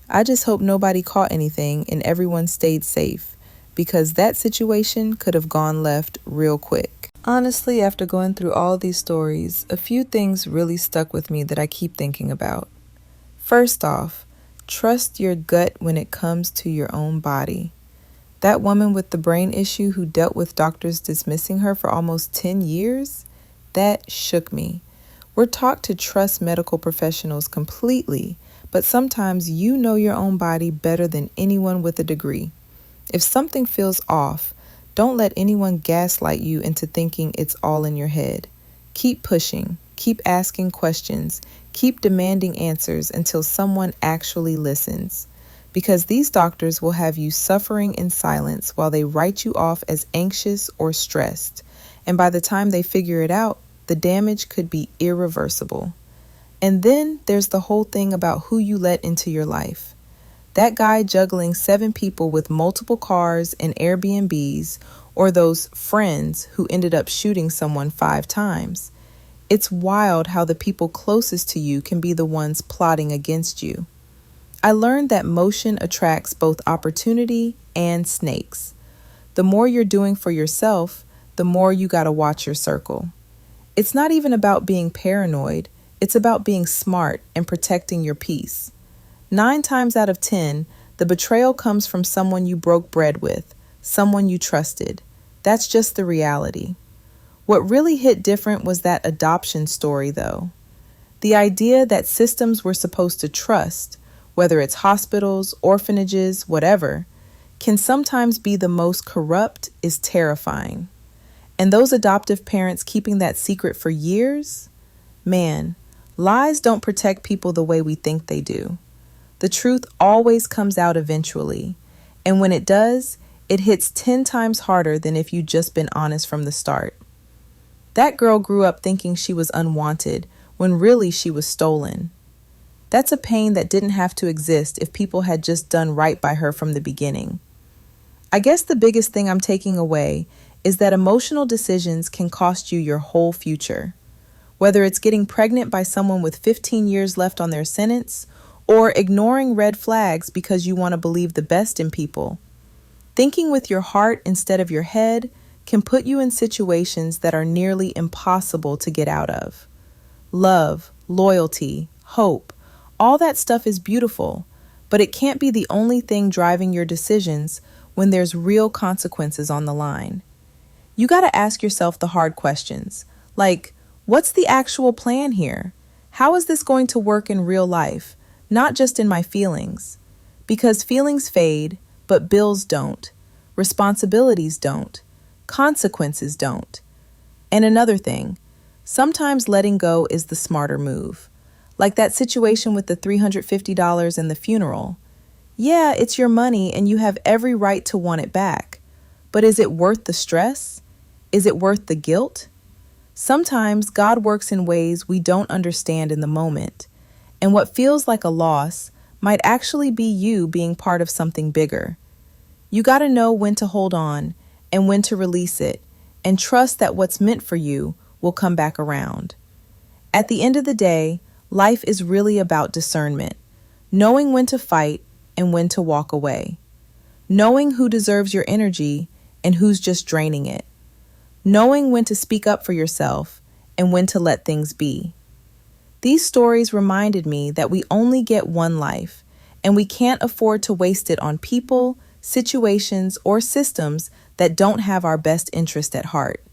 I just hope nobody caught anything and everyone stayed safe, because that situation could have gone left real quick. Honestly, after going through all these stories, a few things really stuck with me that I keep thinking about. First off, trust your gut when it comes to your own body. That woman with the brain issue who dealt with doctors dismissing her for almost 10 years, that shook me. We're taught to trust medical professionals completely, but sometimes you know your own body better than anyone with a degree. If something feels off, don't let anyone gaslight you into thinking it's all in your head. Keep pushing, keep asking questions, keep demanding answers until someone actually listens. Because these doctors will have you suffering in silence while they write you off as anxious or stressed. And by the time they figure it out, the damage could be irreversible. And then there's the whole thing about who you let into your life. That guy juggling 7 people with multiple cars and Airbnbs, or those friends who ended up shooting someone 5 times. It's wild how the people closest to you can be the ones plotting against you. I learned that motion attracts both opportunity and snakes. The more you're doing for yourself, the more you gotta watch your circle. It's not even about being paranoid. It's about being smart and protecting your peace. 9 times out of 10, the betrayal comes from someone you broke bread with, someone you trusted. That's just the reality. What really hit different was that adoption story, though. The idea that systems we're supposed to trust, whether it's hospitals, orphanages, whatever, can sometimes be the most corrupt is terrifying. And those adoptive parents keeping that secret for years? Man, lies don't protect people the way we think they do. The truth always comes out eventually. And when it does, it hits 10 times harder than if you'd just been honest from the start. That girl grew up thinking she was unwanted when really she was stolen. That's a pain that didn't have to exist if people had just done right by her from the beginning. I guess the biggest thing I'm taking away is that emotional decisions can cost you your whole future. Whether it's getting pregnant by someone with 15 years left on their sentence, or ignoring red flags because you want to believe the best in people. Thinking with your heart instead of your head can put you in situations that are nearly impossible to get out of. Love, loyalty, hope, all that stuff is beautiful, but it can't be the only thing driving your decisions when there's real consequences on the line. You got to ask yourself the hard questions, like, what's the actual plan here? How is this going to work in real life, not just in my feelings? Because feelings fade, but bills don't. Responsibilities don't. Consequences don't. And another thing, sometimes letting go is the smarter move. Like that situation with the $350 and the funeral. Yeah, it's your money and you have every right to want it back. But is it worth the stress? Is it worth the guilt? Sometimes God works in ways we don't understand in the moment, and what feels like a loss might actually be you being part of something bigger. You got to know when to hold on and when to release it, and trust that what's meant for you will come back around. At the end of the day, life is really about discernment, knowing when to fight and when to walk away, knowing who deserves your energy and who's just draining it, knowing when to speak up for yourself and when to let things be. These stories reminded me that we only get one life, and we can't afford to waste it on people, situations, or systems that don't have our best interest at heart.